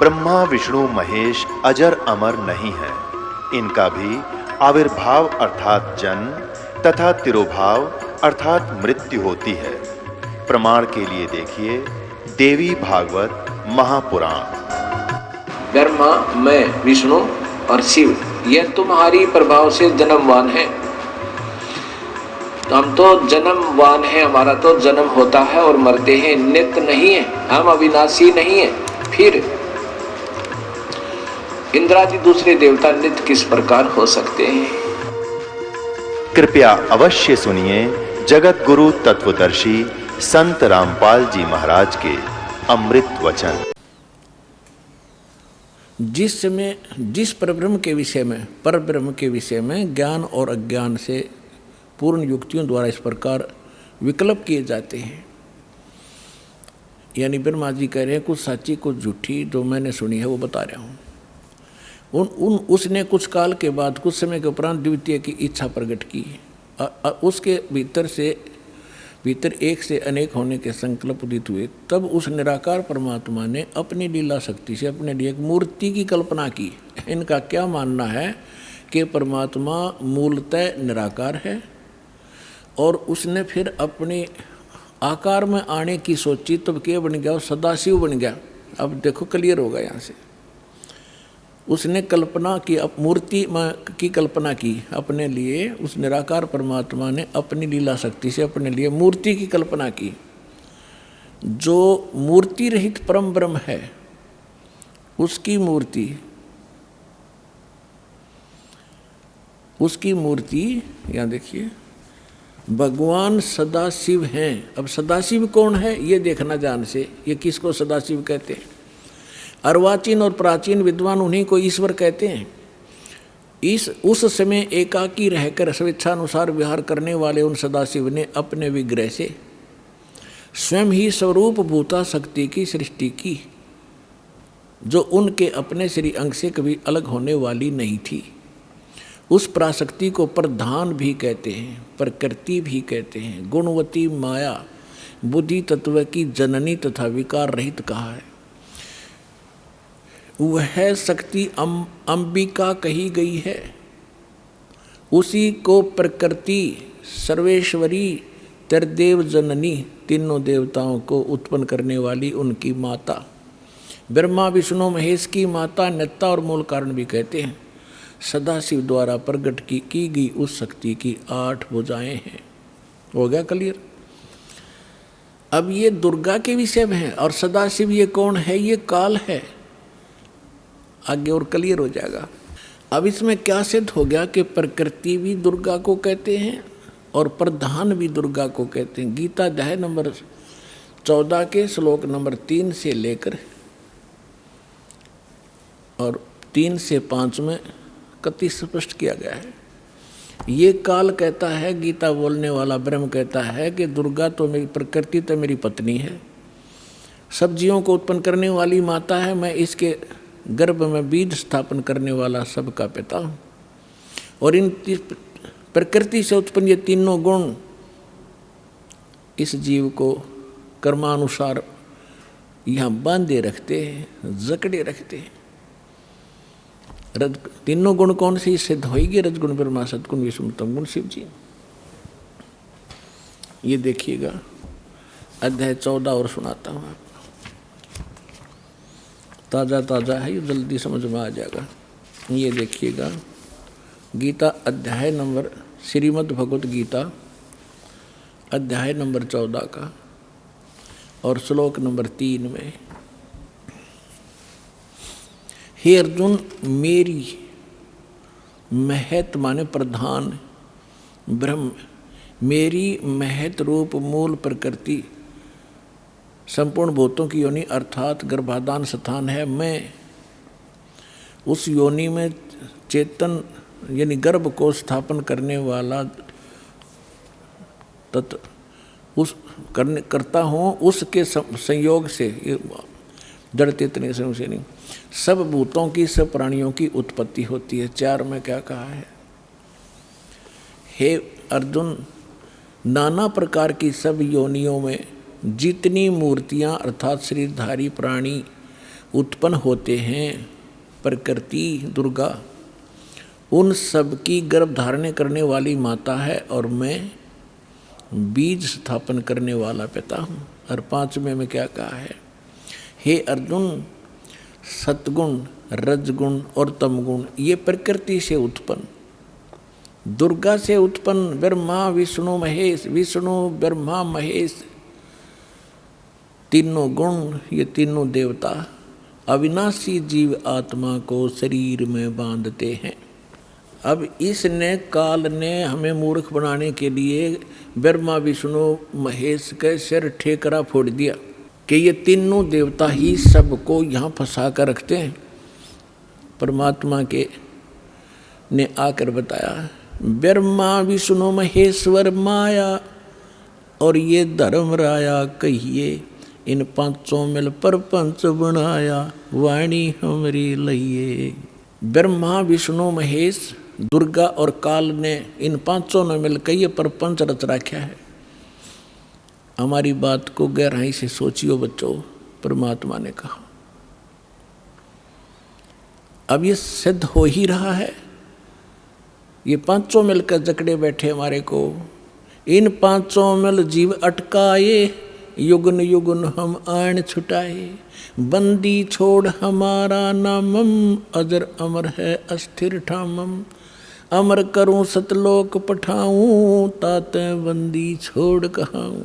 ब्रह्मा विष्णु महेश अजर अमर नहीं है। इनका भी आविर्भाव अर्थात जन्म तथा तिरोभाव अर्थात मृत्यु होती है। प्रमाण के लिए देखिए देवी भागवत महापुराण। ब्रह्मा, मैं, विष्णु और शिव, यह तुम्हारी प्रभाव से जन्मवान है। हम तो जन्मवान है, हमारा तो जन्म होता है और मरते हैं, नित्य नहीं है, हम अविनाशी नहीं है। फिर इंद्रादि दूसरे देवता नित्य किस प्रकार हो सकते हैं? कृपया अवश्य सुनिए जगत गुरु तत्वदर्शी संत रामपाल जी महाराज के अमृत वचन। जिस समय जिस परब्रह्म के विषय में ज्ञान और अज्ञान से पूर्ण युक्तियों द्वारा इस प्रकार विकल्प किए जाते हैं, यानी ब्रह्मा जी कह रहे हैं कुछ सच्ची कुछ झूठी जो मैंने सुनी है वो बता रहा हूँ। उसने कुछ काल के बाद कुछ समय के उपरांत द्वितीय की इच्छा प्रकट की। उसके भीतर एक से अनेक होने के संकल्प उदित हुए। तब उस निराकार परमात्मा ने अपनी लीला शक्ति से अपने लिए एक मूर्ति की कल्पना की। इनका क्या मानना है कि परमात्मा मूलतः निराकार है और उसने फिर अपने आकार में आने की सोची, तब क्या बन गया? सदाशिव बन गया। अब देखो क्लियर होगा यहाँ से। उसने कल्पना की, मूर्ति की कल्पना की अपने लिए। उस निराकार परमात्मा ने अपनी लीला शक्ति से अपने लिए मूर्ति की कल्पना की। जो मूर्ति रहित परम ब्रह्म है उसकी मूर्ति यहाँ देखिए, भगवान सदाशिव हैं। अब सदाशिव कौन है ये देखना ध्यान से। ये किसको सदाशिव कहते हैं? अर्वाचीन और प्राचीन विद्वान उन्हीं को ईश्वर कहते हैं। उस समय एकाकी रहकर स्वेच्छानुसार विहार करने वाले उन सदाशिव ने अपने विग्रह से स्वयं ही स्वरूप भूता शक्ति की सृष्टि की, जो उनके अपने श्री अंग से कभी अलग होने वाली नहीं थी। उस पराशक्ति को प्रधान भी कहते हैं, प्रकृति भी कहते हैं, गुणवती माया, बुद्धि तत्व की जननी तथा विकार रहित कहा है। वह शक्ति अंबिका कही गई है। उसी को प्रकृति, सर्वेश्वरी, त्रिदेव जननी, तीनों देवताओं को उत्पन्न करने वाली उनकी माता, ब्रह्मा विष्णु महेश की माता, नेता और मूल कारण भी कहते हैं। सदाशिव द्वारा प्रकट की गई उस शक्ति की 8 भुजाएं हैं। हो गया क्लियर? अब ये दुर्गा के विषय में है और सदाशिव ये कौन है? ये काल है। आगे और क्लियर हो जाएगा। अब इसमें क्या सिद्ध हो गया कि प्रकृति भी दुर्गा को कहते हैं और प्रधान भी दुर्गा को कहते हैं। गीता अध्याय नंबर 14 के श्लोक नंबर 3 से लेकर और 3 से 5 में कति स्पष्ट किया गया है। ये काल कहता है, गीता बोलने वाला ब्रह्म कहता है कि दुर्गा तो मेरी प्रकृति तो मेरी पत्नी है, सब जीवों को उत्पन्न करने वाली माता है, मैं इसके गर्भ में बीज स्थापन करने वाला सबका पिता हूँ। और इन प्रकृति से उत्पन्न ये तीनों गुण इस जीव को कर्मानुसार यहाँ बांधे रखते हैं, जकड़े रखते हैं। तीनों गुण कौन से सिद्ध होगी? रजगुण ब्रह्मा, सतगुण विष्णु, तमगुण शिव जी। ये देखिएगा अध्याय 14 और सुनाता हूँ आपको। ताज़ा है, ये जल्दी समझ में आ जाएगा। ये देखिएगा गीता अध्याय नंबर, श्रीमद् भगवत गीता अध्याय नंबर 14 का और श्लोक नंबर 3 में, हे अर्जुन, मेरी महत माने प्रधान ब्रह्म, मेरी महत रूप मूल प्रकृति संपूर्ण भूतों की योनि अर्थात गर्भाधान स्थान है। मैं उस योनि में चेतन यानी गर्भ को स्थापन करने वाला करता हूँ। उसके संयोग से, जड़ते इतने संयोग से नहीं, सब भूतों की, सब प्राणियों की उत्पत्ति होती है। 4 में क्या कहा है? हे अर्जुन, नाना प्रकार की सब योनियों में जितनी मूर्तियां अर्थात शरीरधारी प्राणी उत्पन्न होते हैं प्रकृति दुर्गा, उन सब की गर्भ धारण करने वाली माता है और मैं बीज स्थापन करने वाला पिता हूँ। और 5वें में क्या कहा है, हे अर्जुन, सतगुण रजगुण और तमगुण ये प्रकृति से उत्पन्न, दुर्गा से उत्पन्न ब्रह्मा विष्णु महेश, विष्णु ब्रह्मा महेश तीनों गुण, ये तीनों देवता अविनाशी जीव आत्मा को शरीर में बांधते हैं। अब इसने काल ने हमें मूर्ख बनाने के लिए ब्रह्मा विष्णु महेश के सिर ठेकरा फोड़ दिया कि ये तीनों देवता ही सबको यहाँ फंसा कर रखते हैं। परमात्मा के ने आकर बताया, ब्रह्मा विष्णु महेश्वर माया और ये धर्म राया कहिए, इन पांचों मिल परपंच बनाया, वाणी हमरी लइए। ब्रह्मा विष्णु महेश दुर्गा और काल ने इन पांचों ने मिल कहिए परपंच रच रखा है। हमारी बात को गहराई से सोचियो बच्चों, परमात्मा ने कहा। अब ये सिद्ध हो ही रहा है, ये पांचों मिलकर जकड़े बैठे हमारे को। इन पांचों मिल जीव अटकाए, युगन युगन हम आन छुटाए, बंदी छोड़ हमारा नामम, अजर अमर है अस्थिर ठामम, अमर करूं सतलोक पठाऊं, ताते बंदी छोड़ कहाऊं।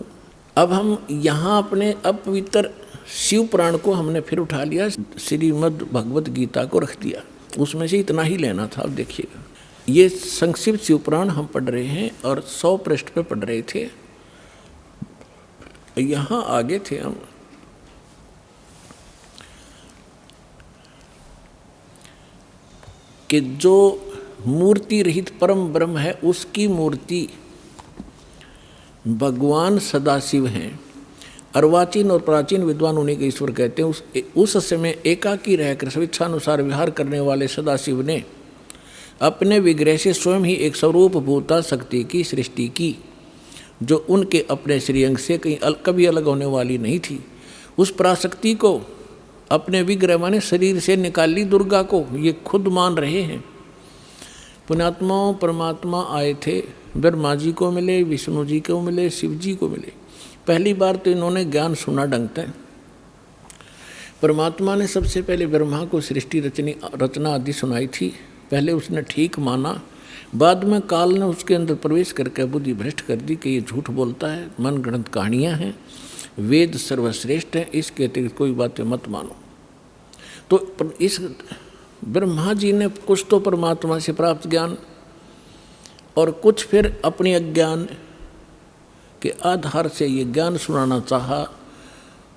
अब हम यहाँ अपने अपवित्र शिव पुराण को हमने फिर उठा लिया, श्रीमद् भगवत गीता को रख दिया, उसमें से इतना ही लेना था। अब देखिएगा, ये संक्षिप्त शिव पुराण हम पढ़ रहे हैं और 100 पृष्ठ पे पढ़ रहे थे। यहाँ आगे थे हम, कि जो मूर्ति रहित परम ब्रह्म है उसकी मूर्ति भगवान सदाशिव हैं। अर्वाचीन और प्राचीन विद्वान उन्हीं के ईश्वर कहते हैं। उस समय एकाकी रहकर स्वेच्छानुसार विहार करने वाले सदाशिव ने अपने विग्रह से स्वयं ही एक स्वरूप भूता शक्ति की सृष्टि की, जो उनके अपने श्रीअंग से कभी अलग होने वाली नहीं थी। उस पराशक्ति को अपने विग्रह माने शरीर से निकाली दुर्गा को, ये खुद मान रहे हैं। पुण्यात्माओं, परमात्मा आए थे, ब्रह्मा जी को मिले, विष्णु जी को मिले, शिव जी को मिले। पहली बार तो इन्होंने ज्ञान सुना ढंग से। परमात्मा ने सबसे पहले ब्रह्मा को सृष्टि रचना आदि सुनाई थी। पहले उसने ठीक माना, बाद में काल ने उसके अंदर प्रवेश करके बुद्धि भ्रष्ट कर दी कि ये झूठ बोलता है, मन गणत कहानियाँ हैं, वेद सर्वश्रेष्ठ है, इसके अतिरिक्त कोई बातें मत मानो। तो इस ब्रह्मा जी ने कुछ तो परमात्मा से प्राप्त ज्ञान और कुछ फिर अपने अज्ञान के आधार से ये ज्ञान सुनाना चाहा,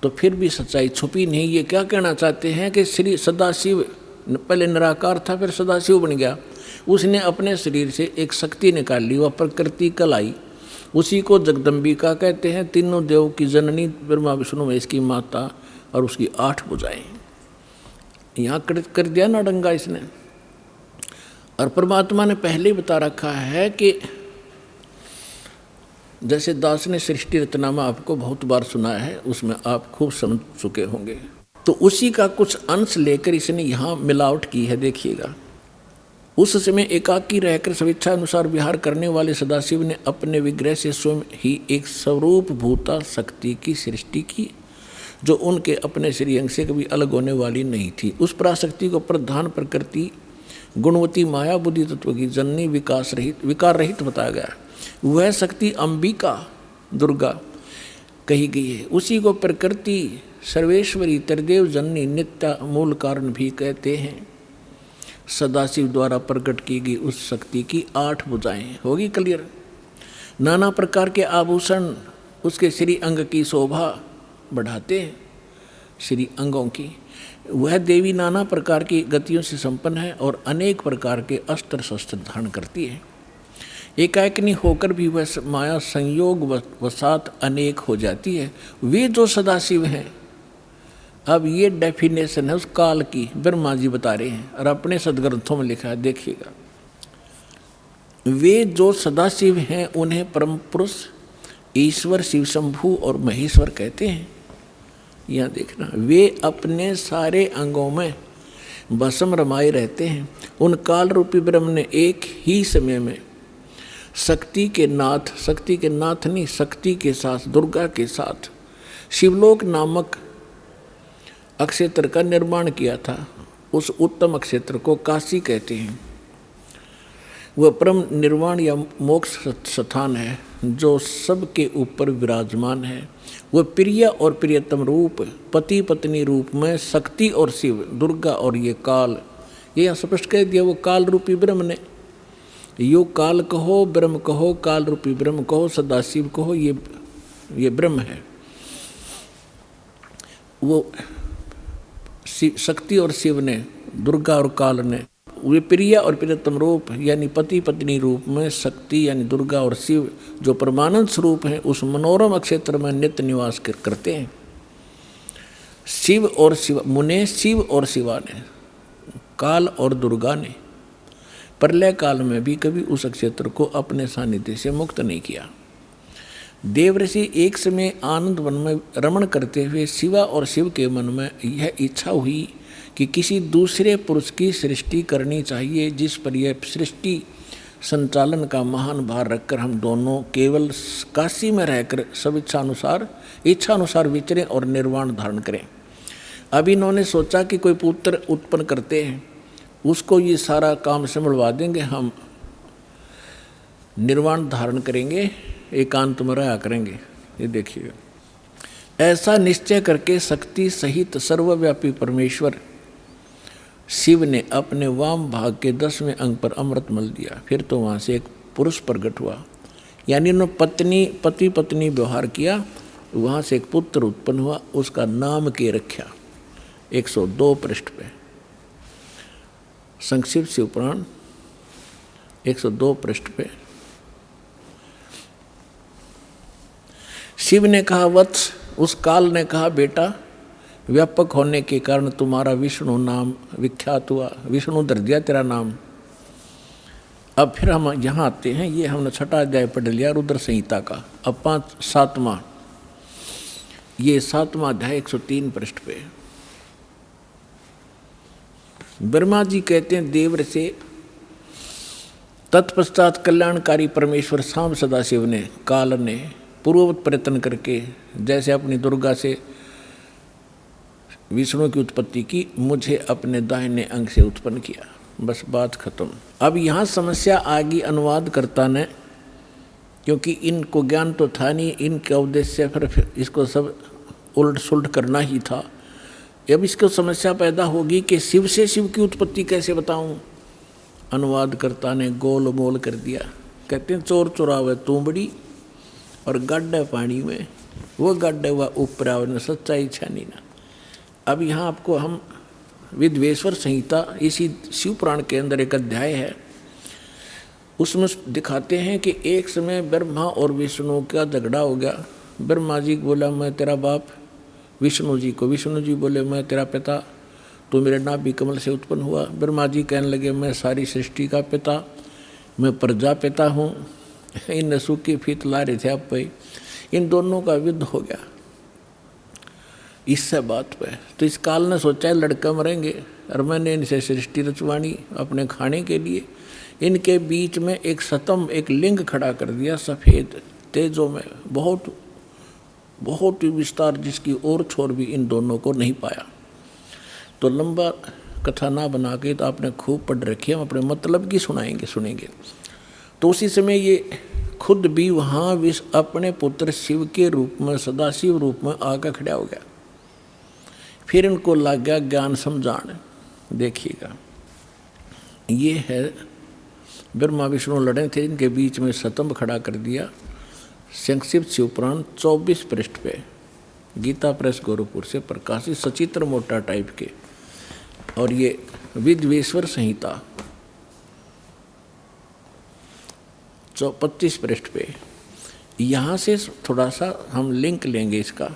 तो फिर भी सच्चाई छुपी नहीं। ये क्या कहना चाहते हैं कि श्री सदाशिव पहले निराकार था, फिर सदाशिव बन गया। उसने अपने शरीर से एक शक्ति निकाल ली, वह प्रकृति कलाई, उसी को जगदम्बिका कहते हैं। तीनों देव की जननी ब्रह्मा विष्णु महेश की माता और उसकी 8 भुजाएं। यहाँ कर दिया ना डंगा इसने। और परमात्मा ने पहले ही बता रखा है कि जैसे दास ने सृष्टि रचना में आपको बहुत बार सुना है, उसमें आप खूब समझ चुके होंगे, तो उसी का कुछ अंश लेकर इसने यहाँ मिलावट की है। देखिएगा, उस समय एकाकी रहकर स्वेच्छा अनुसार विहार करने वाले सदाशिव ने अपने विग्रह से स्वयं ही एक स्वरूप भूता शक्ति की सृष्टि की, जो उनके अपने श्रीअंग से कभी अलग होने वाली नहीं थी। उस पराशक्ति को प्रधान प्रकृति गुणवती माया बुद्धि तत्व की जननी विकार रहित बताया गया। वह शक्ति अंबिका दुर्गा कही गई है। उसी को प्रकृति सर्वेश्वरी त्रिदेव जननी नित्य मूल कारण भी कहते हैं। सदाशिव द्वारा प्रकट की गई उस शक्ति की 8 भुजाएं। होगी क्लियर। नाना प्रकार के आभूषण उसके श्री अंग की शोभा बढ़ाते हैं, श्री अंगों की। वह देवी नाना प्रकार की गतियों से संपन्न है और अनेक प्रकार के अस्त्र शस्त्र धारण करती है। एकाएकनी होकर भी वह माया संयोग वसात अनेक हो जाती है। वे जो सदाशिव हैं, अब ये डेफिनेशन है उस काल की, ब्रह्मा जी बता रहे हैं और अपने सदग्रंथों में लिखा है। देखिएगा, वे जो सदाशिव हैं उन्हें परम पुरुष ईश्वर शिव शंभु और महेश्वर कहते हैं। यहाँ देखना, वे अपने सारे अंगों में भस्म रमाए रहते हैं। उन काल रूपी ब्रह्म ने एक ही समय में शक्ति के नाथ नहीं, शक्ति के साथ, दुर्गा के साथ शिवलोक नामक अक्षेत्र का निर्माण किया था। उस उत्तम अक्षेत्र को काशी कहते हैं। वह परम निर्वाण या मोक्ष स्थान है जो सबके ऊपर विराजमान है। वह प्रिय और प्रियतम रूप, पति पत्नी रूप में शक्ति और शिव, दुर्गा और ये काल, ये स्पष्ट कह दिया। वो काल रूपी ब्रह्म ने, यो काल कहो, ब्रह्म कहो, काल रूपी ब्रह्म कहो, सदाशिव कहो, ये ब्रह्म है। वो शक्ति और शिव ने, दुर्गा और काल ने, वे प्रिय और प्रियतम रूप यानी पति पत्नी रूप में शक्ति यानी दुर्गा और शिव जो परमानंद स्वरूप हैं, उस मनोरम अक्षेत्र में नित्य निवास करते हैं। शिव और शिव मुने, शिव और शिवा ने, काल और दुर्गा ने प्रलय काल में भी कभी उस क्षेत्र को अपने सानिध्य से मुक्त नहीं किया। देवऋषि एक समय आनंद वन में रमण करते हुए शिवा और शिव के मन में यह इच्छा हुई कि किसी दूसरे पुरुष की सृष्टि करनी चाहिए, जिस पर यह सृष्टि संचालन का महान भार रखकर हम दोनों केवल काशी में रहकर सब इच्छा अनुसार विचरें और निर्वाण धारण करें। अब इन्होंने सोचा कि कोई पुत्र उत्पन्न करते हैं, उसको ये सारा काम संभलवा देंगे, हम निर्वाण धारण करेंगे, एकांत में रहा करेंगे। ये देखिए, ऐसा निश्चय करके शक्ति सहित सर्वव्यापी परमेश्वर शिव ने अपने वाम भाग के 10वें अंग पर अमृत मल दिया। फिर तो वहाँ से एक पुरुष प्रकट हुआ, यानी उन्होंने पति पत्नी व्यवहार किया। वहाँ से एक पुत्र उत्पन्न हुआ, उसका नाम के रखा। 102 पृष्ठ पे संक्षिप्त शिव पुराण 102 पृष्ठ पे शिव ने कहा, वत्स, उस काल ने कहा, बेटा, व्यापक होने के कारण तुम्हारा विष्णु नाम विख्यात हुआ, विष्णु धर दिया तेरा नाम। अब फिर हम यहाँ आते हैं, ये हमने 6वां अध्याय पढ़ लिया रुद्र संहिता का। अब 7वां अध्याय 103 पृष्ठ पे ब्रह्मा जी कहते हैं, देव से तत्पश्चात कल्याणकारी परमेश्वर सांब सदाशिव ने, काल ने पूर्ववत प्रयत्न करके जैसे अपनी दुर्गा से विष्णु की उत्पत्ति की, मुझे अपने दाहिने अंग से उत्पन्न किया। बस बात खत्म। अब यहाँ समस्या आ गई अनुवादकर्ता ने, क्योंकि इनको ज्ञान तो था नहीं, इनका उद्देश्य फिर इसको सब उलट सुलट करना ही था। अब इसको समस्या पैदा होगी कि शिव से शिव की उत्पत्ति कैसे बताऊं। अनुवादकर्ता ने गोल मोल कर दिया। कहते हैं, चोर चुरावे तूंबड़ी और गड्ढे पानी में, वो गड्ढे हुआ ऊपर आवे, सच्चाई छानी ना। अब यहाँ आपको हम विद्वेश्वर संहिता, इसी शिव पुराण के अंदर एक अध्याय है, उसमें दिखाते हैं कि एक समय ब्रह्मा और विष्णु का झगड़ा हो गया। ब्रह्मा जी बोला, मैं तेरा बाप, विष्णु जी को, विष्णु जी बोले, मैं तेरा पिता, तो मेरे नाभि कमल से उत्पन्न हुआ। ब्रह्मा जी कहने लगे, मैं सारी सृष्टि का पिता, मैं प्रजापिता हूँ। इन सूखी फीत ला रहे थे आप पे। इन दोनों का युद्ध हो गया इससे बात पे। तो इस काल ने सोचा लड़का मरेंगे, और मैंने इनसे सृष्टि रचवानी अपने खाने के लिए। इनके बीच में एक स्तंभ, एक लिंग खड़ा कर दिया सफ़ेद तेजों में, बहुत ही विस्तार, जिसकी और छोर भी इन दोनों को नहीं पाया। तो लंबा कथा ना बना के, तो आपने खूब पढ़ रखी है, हम अपने मतलब की सुनेंगे। तो उसी समय ये खुद भी वहाँ अपने पुत्र शिव के रूप में, सदाशिव रूप में आकर खड़ा हो गया। फिर इनको लग गया ज्ञान समझाने। देखिएगा, ये है ब्रह्मा विष्णु लड़े थे, इनके बीच में स्तंभ खड़ा कर दिया। संक्षिप्त शिव पुराण 24 पृष्ठ पे, गीता प्रेस गोरखपुर से प्रकाशित, सचित्र मोटा टाइप के। और ये विद्वेश्वर संहिता 25 पृष्ठ पे। यहाँ से थोड़ा सा हम लिंक लेंगे इसका।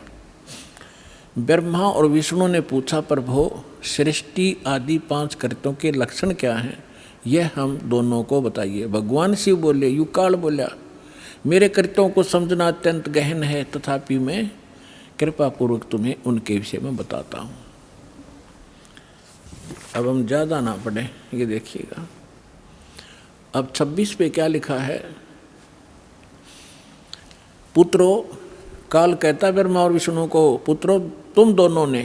ब्रह्मा और विष्णु ने पूछा, प्रभो, सृष्टि आदि 5 कृत्यों के लक्षण क्या हैं, यह हम दोनों को बताइए। भगवान शिव बोले, युकाल बोला, मेरे कृत्यों को समझना अत्यंत गहन है, तथापि मैं कृपा पूर्वक तुम्हें उनके विषय में बताता हूँ। अब हम ज़्यादा ना पढ़ें, ये देखिएगा। अब 26 पे क्या लिखा है? पुत्रो, काल कहता ब्रह्मा और विष्णु को, पुत्रो तुम दोनों ने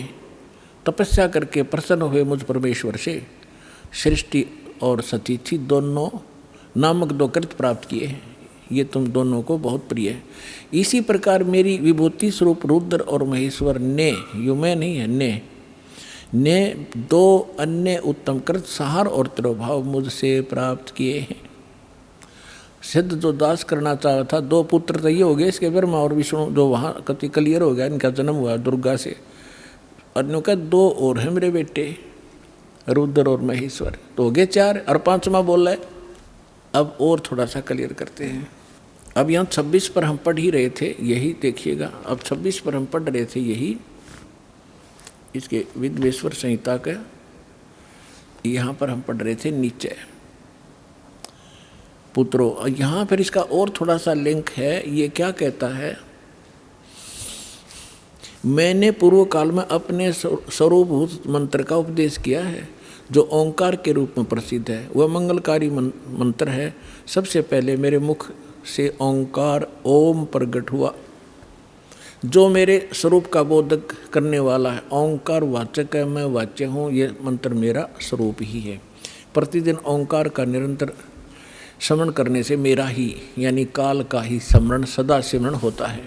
तपस्या करके प्रसन्न हुए मुझ परमेश्वर से सृष्टि और सतिथि दोनों नामक 2 कृत्य प्राप्त किए हैं। ये तुम दोनों को बहुत प्रिय है। इसी प्रकार मेरी विभूति स्वरूप रुद्र और महेश्वर ने, यू में नहीं है, ने 2 अन्य उत्तम कृत सहार और तिरोभाव मुझसे प्राप्त किए हैं। सिद्ध जो दास करना चाहा था, 2 पुत्र तो ये हो गए इसके, ब्रह्मा और विष्णु, जो वहाँ कति क्लियर हो गया, इनका जन्म हुआ दुर्गा से। अन्यों का 2 और है मेरे बेटे, रुद्र और महेश्वर, तो हो गए 4, और 5वां बोल रहा है। अब और थोड़ा सा क्लियर करते हैं। अब यहाँ 26 पर हम पढ़ ही रहे थे, यही देखिएगा। अब 26 पर हम पढ़ रहे थे, यही इसके विद्वेश्वर संहिता के यहाँ पर हम पढ़ रहे थे नीचे। पुत्रो, यहाँ फिर इसका और थोड़ा सा लिंक है। ये क्या कहता है? मैंने पूर्व काल में अपने स्वरूपभूत मंत्र का उपदेश किया है, जो ओंकार के रूप में प्रसिद्ध है। वह मंगलकारी मंत्र है। सबसे पहले मेरे मुख से ओंकार ओम प्रकट हुआ, जो मेरे स्वरूप का बोधक करने वाला है। ओंकार वाचक है, मैं वाच्य हूँ। ये मंत्र मेरा स्वरूप ही है। प्रतिदिन ओंकार का निरंतर स्मरण करने से मेरा ही यानी काल का ही स्मरण सदा सिमरण होता है।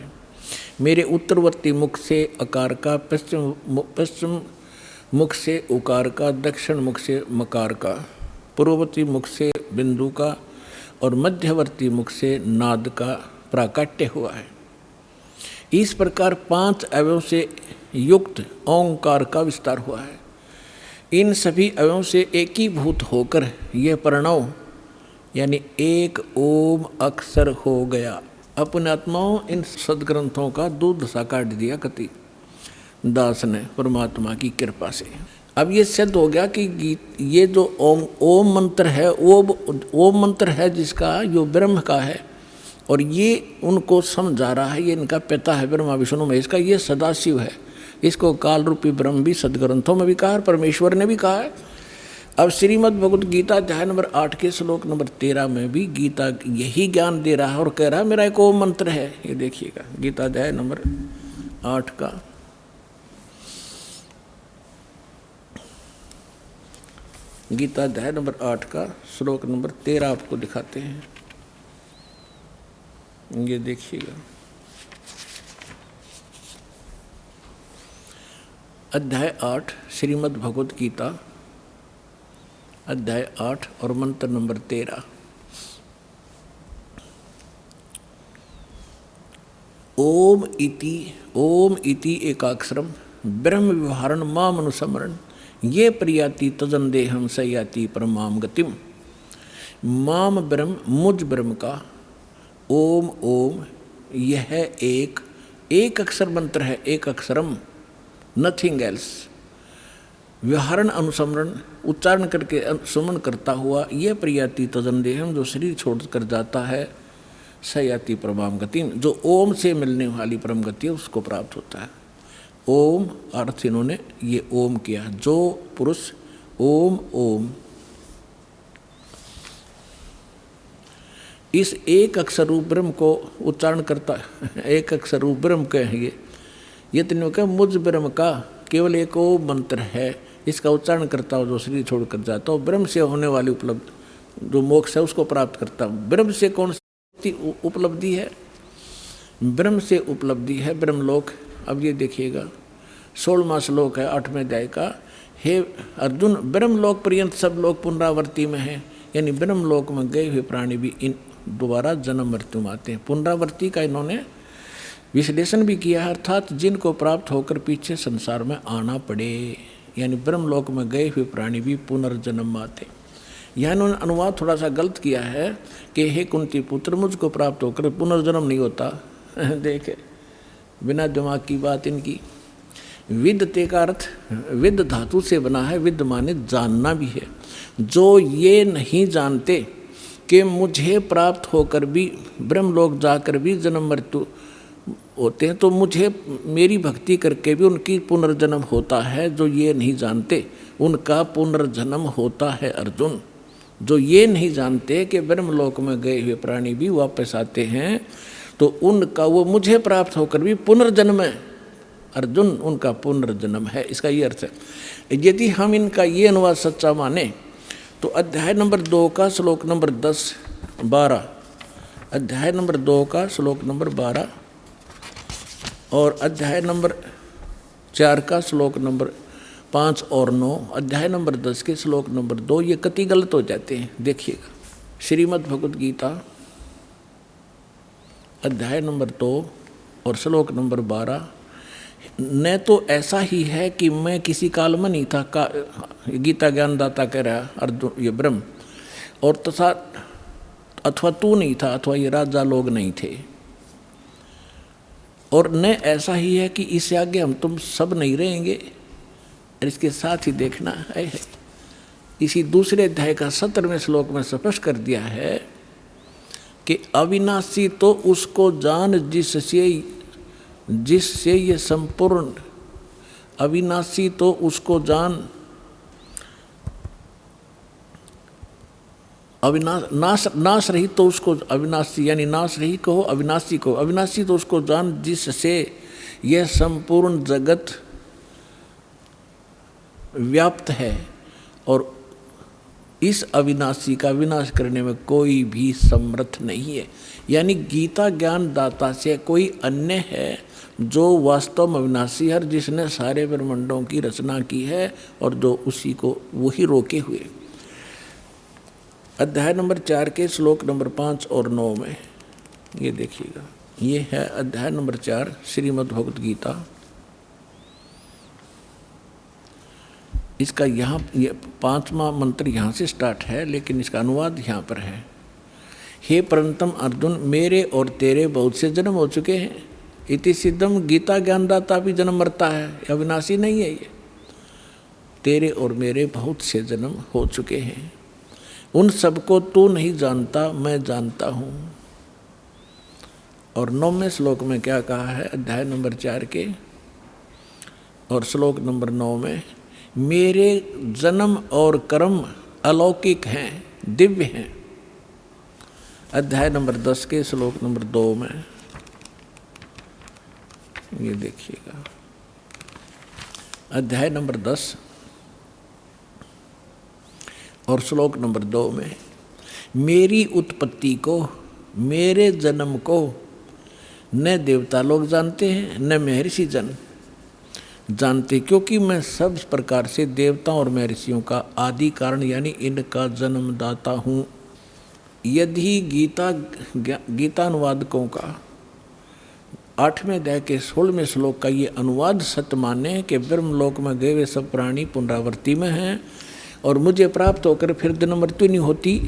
मेरे उत्तरवर्ती मुख से अकार का, पश्चिम मुख से उकार का, दक्षिण मुख से मकार का, पूर्ववर्ती मुख से बिंदु का और मध्यवर्ती मुख से नाद का प्राकट्य हुआ है। इस प्रकार 5 अवयवों से युक्त ओंकार का विस्तार हुआ है। इन सभी अवयवों से एकीभूत होकर यह प्रणव यानी एक ओम अक्षर हो गया। अपने आत्माओं इन सदग्रंथों का दूध सा काट दिया कति दास ने परमात्मा की कृपा से। अब ये सिद्ध हो गया कि ये जो ओम मंत्र है, वो ओम मंत्र है जिसका जो ब्रह्म का है, और ये उनको समझा रहा है। ये इनका पिता है ब्रह्मा विष्णु महेश का, ये सदाशिव है। इसको काल रूपी ब्रह्म भी सदग्रंथों में भी कहा है, परमेश्वर ने भी कहा है। अब श्रीमद् भगवत गीता अध्याय नंबर 8 के श्लोक नंबर 13 में भी गीता यही ज्ञान दे रहा है और कह रहा है मेरा एक ओम मंत्र है। ये देखिएगा, गीता अध्याय नंबर 8 का गीता अध्याय नंबर 8 का श्लोक नंबर 13 आपको दिखाते हैं। ये देखिएगा, अध्याय 8 श्रीमद् भगवत गीता अध्याय 8 और मंत्र नंबर 13। ओम इति एकाक्षरम ब्रह्म व्यवहारण माम अनुसमरण ये प्रियाति तजंदेहम सयाति परमाम गतिम। माम ब्रह्म, मुझ ब्रह्म का ओम ओम यह एक अक्षर मंत्र है, एक अक्षरम, नथिंग एल्स। व्यवहारण अनुसमरण उच्चारण करके सुमन करता हुआ यह प्रियाति तजंदेहम जो शरीर छोड़कर जाता है, सयाति परमाम गतिम जो ओम से मिलने वाली परम गति है उसको प्राप्त होता है। ओम अर्थ इन्होंने ये ओम किया, जो पुरुष ओम ओम इस एक अक्षर रूप ब्रह्म को उच्चारण करता है, एक अक्षर रूप ब्रह्म कहेंगे ये तीनों का मुझ ब्रह्म का केवल एक ओम मंत्र है। इसका उच्चारण करता हो जो शरीर छोड़कर जाता हो, ब्रह्म से होने वाली उपलब्धि जो मोक्ष है उसको प्राप्त करता हूँ। ब्रह्म से कौन सी उपलब्धि है? ब्रह्म से उपलब्धि है ब्रह्मलोक। अब ये देखिएगा 16वां श्लोक है 8वें अध्याय का। हे अर्जुन, ब्रह्मलोक पर्यंत सब लोग पुनरावृत्ति में हैं, यानी ब्रह्मलोक में गए हुए प्राणी भी इन दोबारा जन्म मृत्यु में आते हैं। पुनरावृत्ति का इन्होंने विश्लेषण भी किया है, अर्थात जिनको प्राप्त होकर पीछे संसार में आना पड़े, यानी ब्रह्मलोक में गए हुए प्राणी भी पुनर्जन्म आते। यहाँ इन्होंने अनुवाद थोड़ा सा गलत किया है कि हे कुंती पुत्र, मुझको प्राप्त होकर पुनर्जन्म नहीं होता। देखे बिना दिमाग की बात इनकी। विद्यते का अर्थ विद धातु से बना है, विद माने जानना भी है। जो ये नहीं जानते कि मुझे प्राप्त होकर भी ब्रह्मलोक जाकर भी जन्म मृत्यु होते हैं, तो मुझे मेरी भक्ति करके भी उनकी पुनर्जन्म होता है। जो ये नहीं जानते उनका पुनर्जन्म होता है अर्जुन। जो ये नहीं जानते कि ब्रह्मलोक में गए हुए प्राणी भी वापस आते हैं, तो उनका वो मुझे प्राप्त होकर भी पुनर्जन्म है अर्जुन, उनका पुनर्जन्म है। इसका ये अर्थ है। यदि हम इनका ये अनुवाद सच्चा माने तो अध्याय नंबर 2 का श्लोक नंबर 10-12, अध्याय नंबर 2 का श्लोक नंबर 12 और अध्याय नंबर 4 का श्लोक नंबर 5 और 9, अध्याय नंबर 10 के श्लोक नंबर 2, ये कति गलत हो जाते हैं। देखिएगा, श्रीमद् भगवद गीता अध्याय नंबर 2 और श्लोक नंबर 12, न तो ऐसा ही है कि मैं किसी काल में नहीं था, गीता ज्ञानदाता कह रहा अर्जुन ये ब्रह्म, और तथा अथवा तू नहीं था, अथवा ये राजा लोग नहीं थे, और न ऐसा ही है कि इससे आगे हम तुम सब नहीं रहेंगे। और इसके साथ ही देखना है, इसी दूसरे अध्याय का 17वें श्लोक में स्पष्ट कर दिया है कि अविनाशी तो उसको जान जिससे ये संपूर्ण, अविनाशी तो उसको जान, नाश रहित तो उसको अविनाशी, यानी नाश रहित कहो अविनाशी को, अविनाशी तो उसको जान जिससे यह संपूर्ण जगत व्याप्त है, और इस अविनाशी का विनाश करने में कोई भी समर्थ नहीं है। यानी गीता ज्ञान दाता से कोई अन्य है जो वास्तव में अविनाशी है, जिसने सारे ब्रह्मांडों की रचना की है और जो उसी को वही रोके हुए। अध्याय नंबर 4 के श्लोक नंबर 5 और 9 में ये देखिएगा, ये है अध्याय नंबर 4 श्रीमद् भगवद गीता। इसका यहाँ ये 5वां मंत्र यहाँ से स्टार्ट है, लेकिन इसका अनुवाद यहाँ पर है। हे परंतम अर्जुन, मेरे और तेरे बहुत से जन्म हो चुके हैं। इति सिद्धम, गीता ज्ञानदाता भी जन्म मरता है, अविनाशी नहीं है ये। तेरे और मेरे बहुत से जन्म हो चुके हैं, उन सबको तू नहीं जानता, मैं जानता हूँ। और 9वें श्लोक में क्या कहा है, अध्याय नंबर 4 के और श्लोक नंबर 9 में, मेरे जन्म और कर्म अलौकिक हैं, दिव्य हैं। अध्याय नंबर 10 के श्लोक नंबर 2 में ये देखिएगा, अध्याय नंबर 10 और श्लोक नंबर 2 में, मेरी उत्पत्ति को, मेरे जन्म को न देवता लोग जानते हैं न महर्षि जन जानते, क्योंकि मैं सब प्रकार से देवताओं और महर्षियों का आदि कारण यानी इनका जन्मदाता हूँ। यदि गीता अनुवादकों का 8वें अध्याय के 16वें श्लोक का ये अनुवाद सत्य माने कि ब्रह्मलोक में गए वे सब प्राणी पुनरावृत्ति में हैं और मुझे प्राप्त होकर फिर जन्म मृत्यु नहीं होती,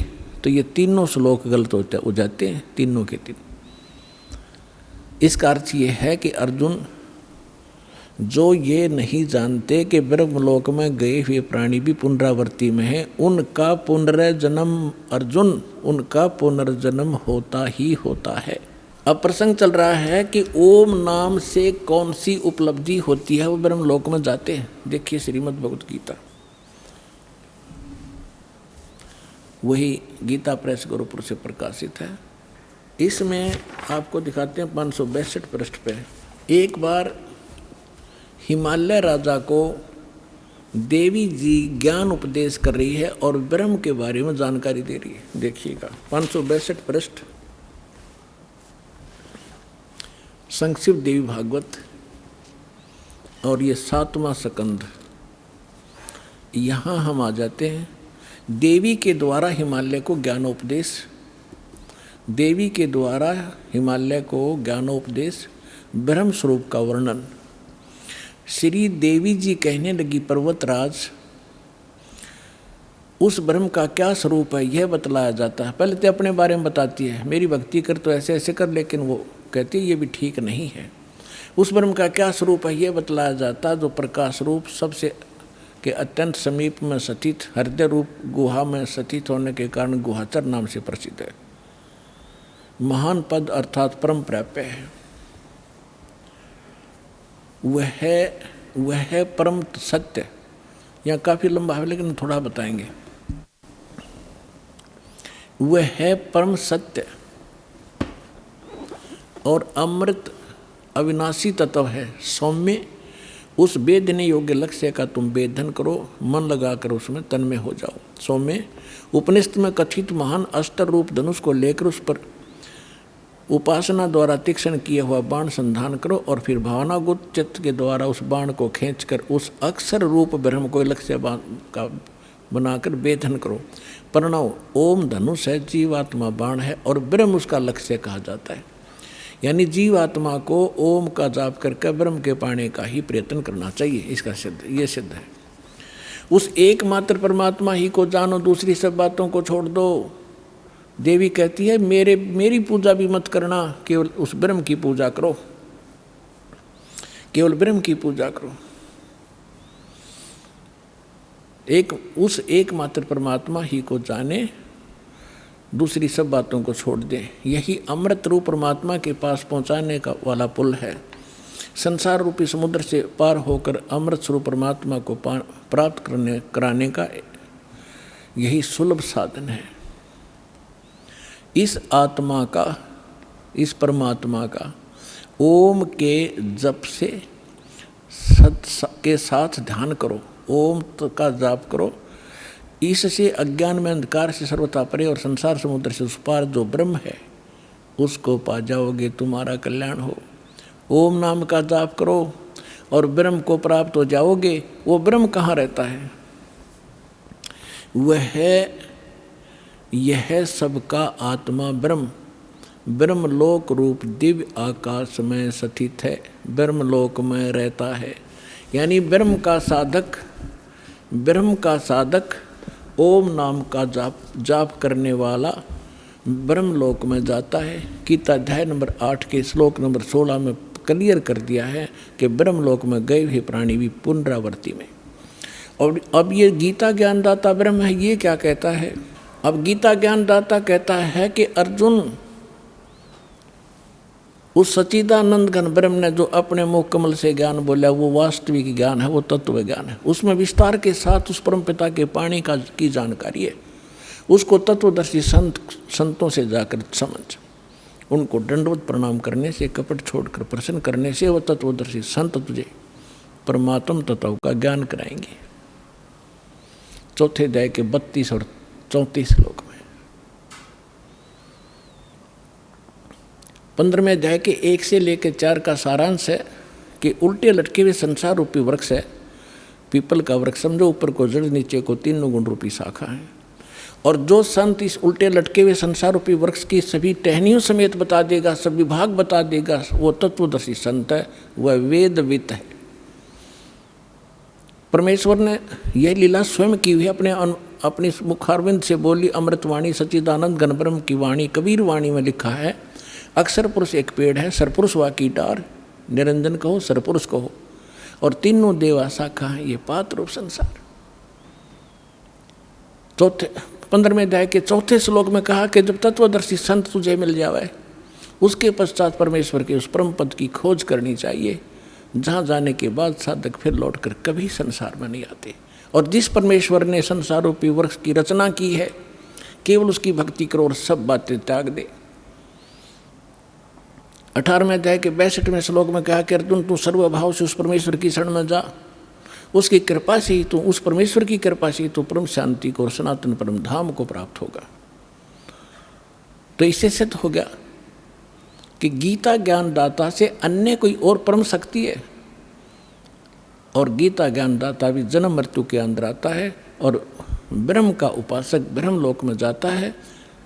तो ये तीनों श्लोक गलत हो जाते हैं, तीनों के तीन। इसका अर्थ ये है कि अर्जुन, जो ये नहीं जानते कि ब्रह्मलोक में गए हुए प्राणी भी पुनरावृत्ति में हैं, उनका पुनर्जन्म अर्जुन, उनका पुनर्जन्म होता ही होता है। अब प्रसंग चल रहा है कि ओम नाम से कौन सी उपलब्धि होती है, वो ब्रह्मलोक में जाते हैं। देखिए श्रीमद् भगवद गीता, वही गीता प्रेस गोरखपुर से प्रकाशित है। इसमें आपको दिखाते हैं 562 पृष्ठ पे, एक बार हिमालय राजा को देवी जी ज्ञान उपदेश कर रही है और ब्रह्म के बारे में जानकारी दे रही है। देखिएगा 562 पृष्ठ, संक्षिप्त देवी भागवत, और ये 7वां स्कंद। यहाँ हम आ जाते हैं, देवी के द्वारा हिमालय को ज्ञानोपदेश, देवी के द्वारा हिमालय को ज्ञानोपदेश, ब्रह्म स्वरूप का वर्णन। श्री देवी जी कहने लगी, पर्वतराज, उस ब्रह्म का क्या स्वरूप है यह बतलाया जाता है। पहले तो अपने बारे में बताती है, मेरी भक्ति कर तो ऐसे ऐसे कर, लेकिन वो कहती है ये भी ठीक नहीं है। उस ब्रह्म का क्या स्वरूप है यह बतलाया जाता है, जो प्रकाश रूप सबसे के अत्यंत समीप में स्थित हृदय रूप गुहा में स्थित होने के कारण गुहाचर नाम से प्रसिद्ध है। महान पद अर्थात परम प्राप्य है। वह है परम सत्य। यहाँ काफ़ी लंबा है लेकिन थोड़ा बताएंगे। वह है परम सत्य और अमृत अविनाशी तत्व है। सौम्य उस वेदने योग्य लक्ष्य का तुम वेदन करो, मन लगाकर उसमें तन्मय हो जाओ। सौम्य उपनिषद में कथित महान अस्त्र रूप धनुष को लेकर उस पर उपासना द्वारा तीक्ष्ण किया हुआ बाण संधान करो और फिर भावनागुत चित्त के द्वारा उस बाण को खींचकर उस अक्षर रूप ब्रह्म को लक्ष्य का बनाकर वेदन करो। प्रणव ओम धनुष है, जीवात्मा बाण है और ब्रह्म उसका लक्ष्य कहा जाता है। यानी जीवात्मा को ओम का जाप करके ब्रह्म के पाने का ही प्रयत्न करना चाहिए। इसका ये सिद्ध है। उस एकमात्र परमात्मा ही को जानो, दूसरी सब बातों को छोड़ दो। देवी कहती है मेरी पूजा भी मत करना, केवल उस ब्रह्म की पूजा करो, केवल ब्रह्म की पूजा करो। उस एकमात्र परमात्मा ही को जाने, दूसरी सब बातों को छोड़ दे। यही अमृत रूप परमात्मा के पास पहुंचाने का वाला पुल है। संसार रूपी समुद्र से पार होकर अमृत स्वरूप परमात्मा को प्राप्त कराने का यही सुलभ साधन है। इस आत्मा का, इस परमात्मा का ओम के जप से के साथ ध्यान करो, ओम का जाप करो। इससे अज्ञान में अंधकार से सर्वथा परे और संसार समुद्र से उस पार जो ब्रह्म है उसको पा जाओगे, तुम्हारा कल्याण हो। ओम नाम का जाप करो और ब्रह्म को प्राप्त हो जाओगे। वो ब्रह्म कहाँ रहता है? यह सबका आत्मा ब्रह्मलोक रूप दिव्य आकाश में स्थित है, ब्रह्मलोक में रहता है। यानी ब्रह्म का साधक ओम नाम का जाप करने वाला ब्रह्मलोक में जाता है। गीता अध्याय नंबर 8 के श्लोक नंबर 16 में क्लियर कर दिया है कि ब्रह्मलोक में गए हुए प्राणी भी पुनरावृत्ति में। और अब ये गीता ज्ञानदाता ब्रह्म है, ये क्या कहता है? अब गीता ज्ञानदाता कहता है कि अर्जुन, उस सच्चिदानंद घन ब्रह्म ने जो अपने मुख कमल से ज्ञान बोला वो वास्तविक ज्ञान है, वो तत्व ज्ञान है। उसमें विस्तार के साथ उस परम पिता के पाणी की जानकारी है। उसको तत्वदर्शी संतों से जाकर समझ, उनको दंडवत प्रणाम करने से, कपट छोड़कर प्रसन्न करने से वो तत्वदर्शी संत तुझे परमात्म तत्व का ज्ञान कराएंगे। चौथे अध्याय के 32 और 34 श्लोक में। 15वें अध्याय के 1 से लेकर 4 का सारांश है कि उल्टे लटके हुए संसार रूपी वृक्ष है, पीपल का वृक्ष समझो, ऊपर को जड़ नीचे को 3 गुण रूपी शाखा है। और जो संत इस उल्टे लटके हुए संसार रूपी वृक्ष की सभी टहनियों समेत बता देगा, सब विभाग बता देगा, वो तत्वदर्शी संत है, वह वेदवित है। परमेश्वर ने यह लीला स्वयं की हुई अपनी मुखारविंद से बोली अमृतवाणी सच्चिदानंद घन ब्रह्म की वाणी। कबीर वाणी में लिखा है, अक्षर पुरुष एक पेड़ है, सरपुरुष वा की डार, निरंजन कहो सरपुरुष कहो, और तीनों देवा शाखा है, ये पात रूप संसार। 15वें अध्याय के 4 श्लोक में कहा कि जब तत्वदर्शी संत तुझे मिल जावे, उसके पश्चात परमेश्वर के उस परम पद की खोज करनी चाहिए, जहाँ जाने के बाद साधक फिर लौटकर कभी संसार में नहीं आते। और जिस परमेश्वर ने संसार रूपी वृक्ष की रचना की है, केवल उसकी भक्ति करो और सब बातें त्याग दे। 18वें अध्याय के 62वें श्लोक में कहा कि अर्जुन तू सर्वभाव से उस परमेश्वर की शरण में जा, उसकी कृपा से ही तू, उस परमेश्वर की कृपा से ही तू परम शांति को और सनातन परम धाम को प्राप्त होगा। तो इससे सिद्ध हो गया कि गीता ज्ञानदाता से अन्य कोई और परम शक्ति है, और गीता ज्ञानदाता भी जन्म मृत्यु के अंदर आता है और ब्रह्म का उपासक ब्रह्मलोक में जाता है,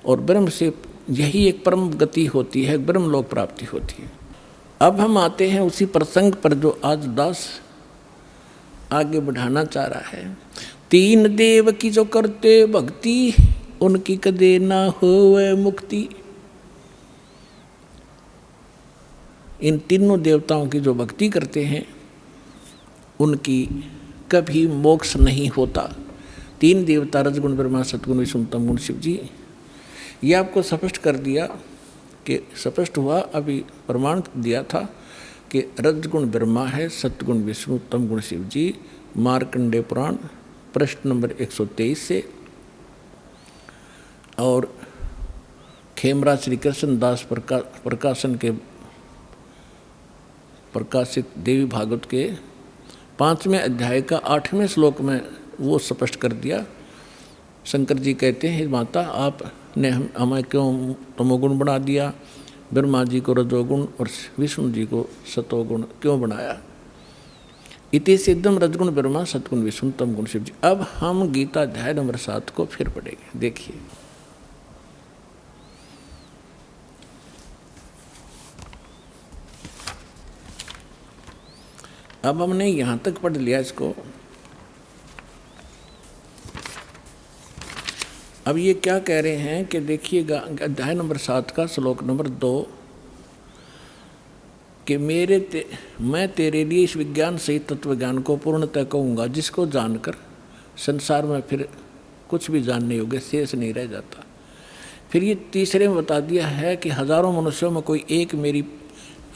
और ब्रह्म से यही एक परम गति होती है, ब्रह्मलोक प्राप्ति होती है। अब हम आते हैं उसी प्रसंग पर जो आज दास आगे बढ़ाना चाह रहा है। 3 देव की जो करते भक्ति, उनकी कदे ना होवे मुक्ति। इन तीनों देवताओं की जो भक्ति करते हैं उनकी कभी मोक्ष नहीं होता। 3 देवता रजगुण ब्रह्मा सतगुण विष्णु तम गुण शिव जी, ये आपको स्पष्ट कर दिया कि स्पष्ट हुआ, अभी प्रमाण दिया था कि रजगुण ब्रह्मा है, सतगुण विष्णु, तम गुण शिव जी। मार्कंडेय पुराण प्रश्न नंबर 123 से। और खेमराज श्री कृष्ण दास प्रकाशन के प्रकाशित देवी भागवत के 5वें अध्याय का 8वें श्लोक में वो स्पष्ट कर दिया। शंकर जी कहते हैं, माता आपने हमें क्यों तमोगुण बना दिया, ब्रह्मा जी को रजोगुण और विष्णु जी को सतोगुण क्यों बनाया। इति सिद्धम रजगुण ब्रह्मा सतगुण विष्णु तम गुण शिव जी। अब हम गीता अध्याय नंबर 7 को फिर पढ़ेंगे। देखिए, अब हमने यहाँ तक पढ़ लिया इसको। अब ये क्या कह रहे हैं कि देखिएगा अध्याय नंबर 7 का श्लोक नंबर 2 कि मैं तेरे लिए इस विज्ञान सहित तत्व ज्ञान को पूर्णतः कहूँगा, जिसको जानकर संसार में फिर कुछ भी जानने योग्य शेष नहीं रह जाता। फिर ये तीसरे में बता दिया है कि हजारों मनुष्यों में कोई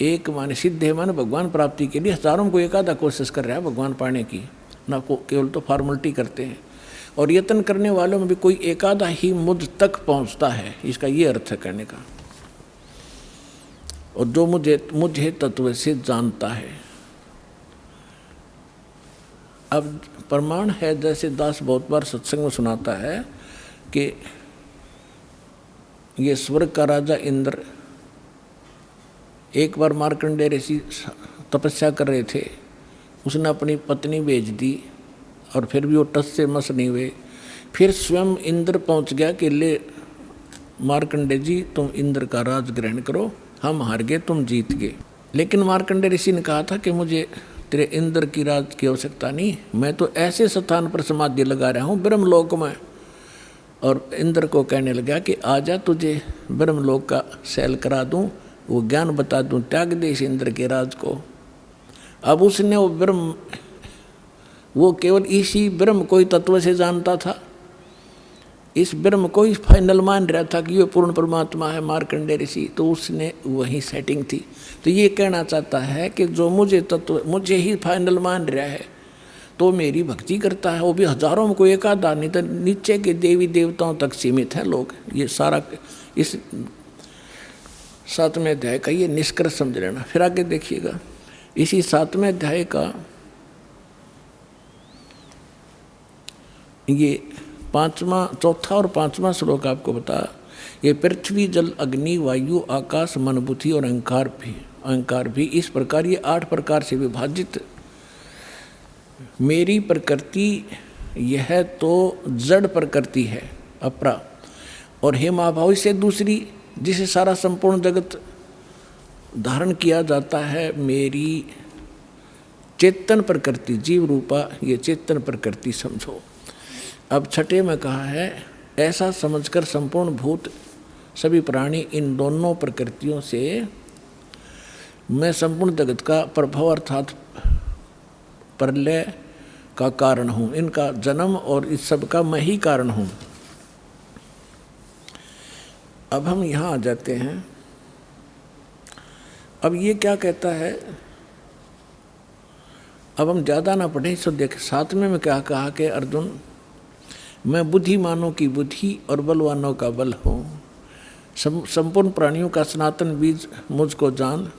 एक माने सिद्ध है, माने भगवान प्राप्ति के लिए हजारों में कोई एक आधा कोशिश कर रहा है भगवान पाने की, ना को केवल तो फॉर्मलिटी करते हैं। और यत्न करने वालों में भी कोई एक आधा ही मुझ तक पहुंचता है, इसका ये अर्थ है कहने का। और जो मुझे तत्व से जानता है। अब प्रमाण है, जैसे दास बहुत बार सत्संग में सुनाता है कि ये स्वर्ग का राजा इंद्र एक बार मार्कंडेय ऋषि तपस्या कर रहे थे, उसने अपनी पत्नी भेज दी और फिर भी वो टस से मस नहीं हुए। फिर स्वयं इंद्र पहुंच गया कि ले मार्कंडेय जी तुम इंद्र का राज ग्रहण करो, हम हार गए तुम जीत गए। लेकिन मार्कंडेय ऋषि ने कहा था कि मुझे तेरे इंद्र की राज की आवश्यकता नहीं, मैं तो ऐसे स्थान पर समाधि लगा रहा हूँ ब्रह्मलोक में। और इंद्र को कहने लगा कि आजा तुझे ब्रह्मलोक का सैल करा दूँ, वो ज्ञान बता दूँ, त्याग दे इस इंद्र के राज को। अब उसने वो केवल इसी ब्रह्म को ही तत्व से जानता था, इस ब्रह्म को ही फाइनल मान रहा था कि ये पूर्ण परमात्मा है मार्कंडेय ऋषि, तो उसने वही सेटिंग थी। तो ये कहना चाहता है कि जो मुझे ही फाइनल मान रहा है तो मेरी भक्ति करता है, वो भी हजारों में कोई एक आधा, नहीं तो नीचे के देवी देवताओं तक सीमित हैं लोग। ये सारा इस 7वें अध्याय का ये निष्कर्ष समझ लेना। फिर आगे देखिएगा, इसी 7वें अध्याय का ये चौथा और 5वां श्लोक आपको बता, ये पृथ्वी जल अग्नि वायु आकाश मन बुद्धि और अहंकार भी इस प्रकार ये 8 प्रकार से विभाजित मेरी प्रकृति यह तो जड़ प्रकृति है अपरा, और हे महाभाव से दूसरी जिसे सारा संपूर्ण जगत धारण किया जाता है मेरी चेतन प्रकृति जीव रूपा ये चेतन प्रकृति समझो। अब 6 में कहा है, ऐसा समझकर संपूर्ण भूत सभी प्राणी इन दोनों प्रकृतियों से मैं संपूर्ण जगत का प्रभाव अर्थात प्रलय का कारण हूँ, इनका जन्म और इस सब का मैं ही कारण हूँ। अब हम यहाँ आ जाते हैं। अब ये क्या कहता है, अब हम ज़्यादा ना पढ़ें, सो देख 7वें में क्या कहा कि अर्जुन मैं बुद्धिमानों की बुद्धि और बलवानों का बल हूँ, संपूर्ण प्राणियों का सनातन बीज मुझको जान,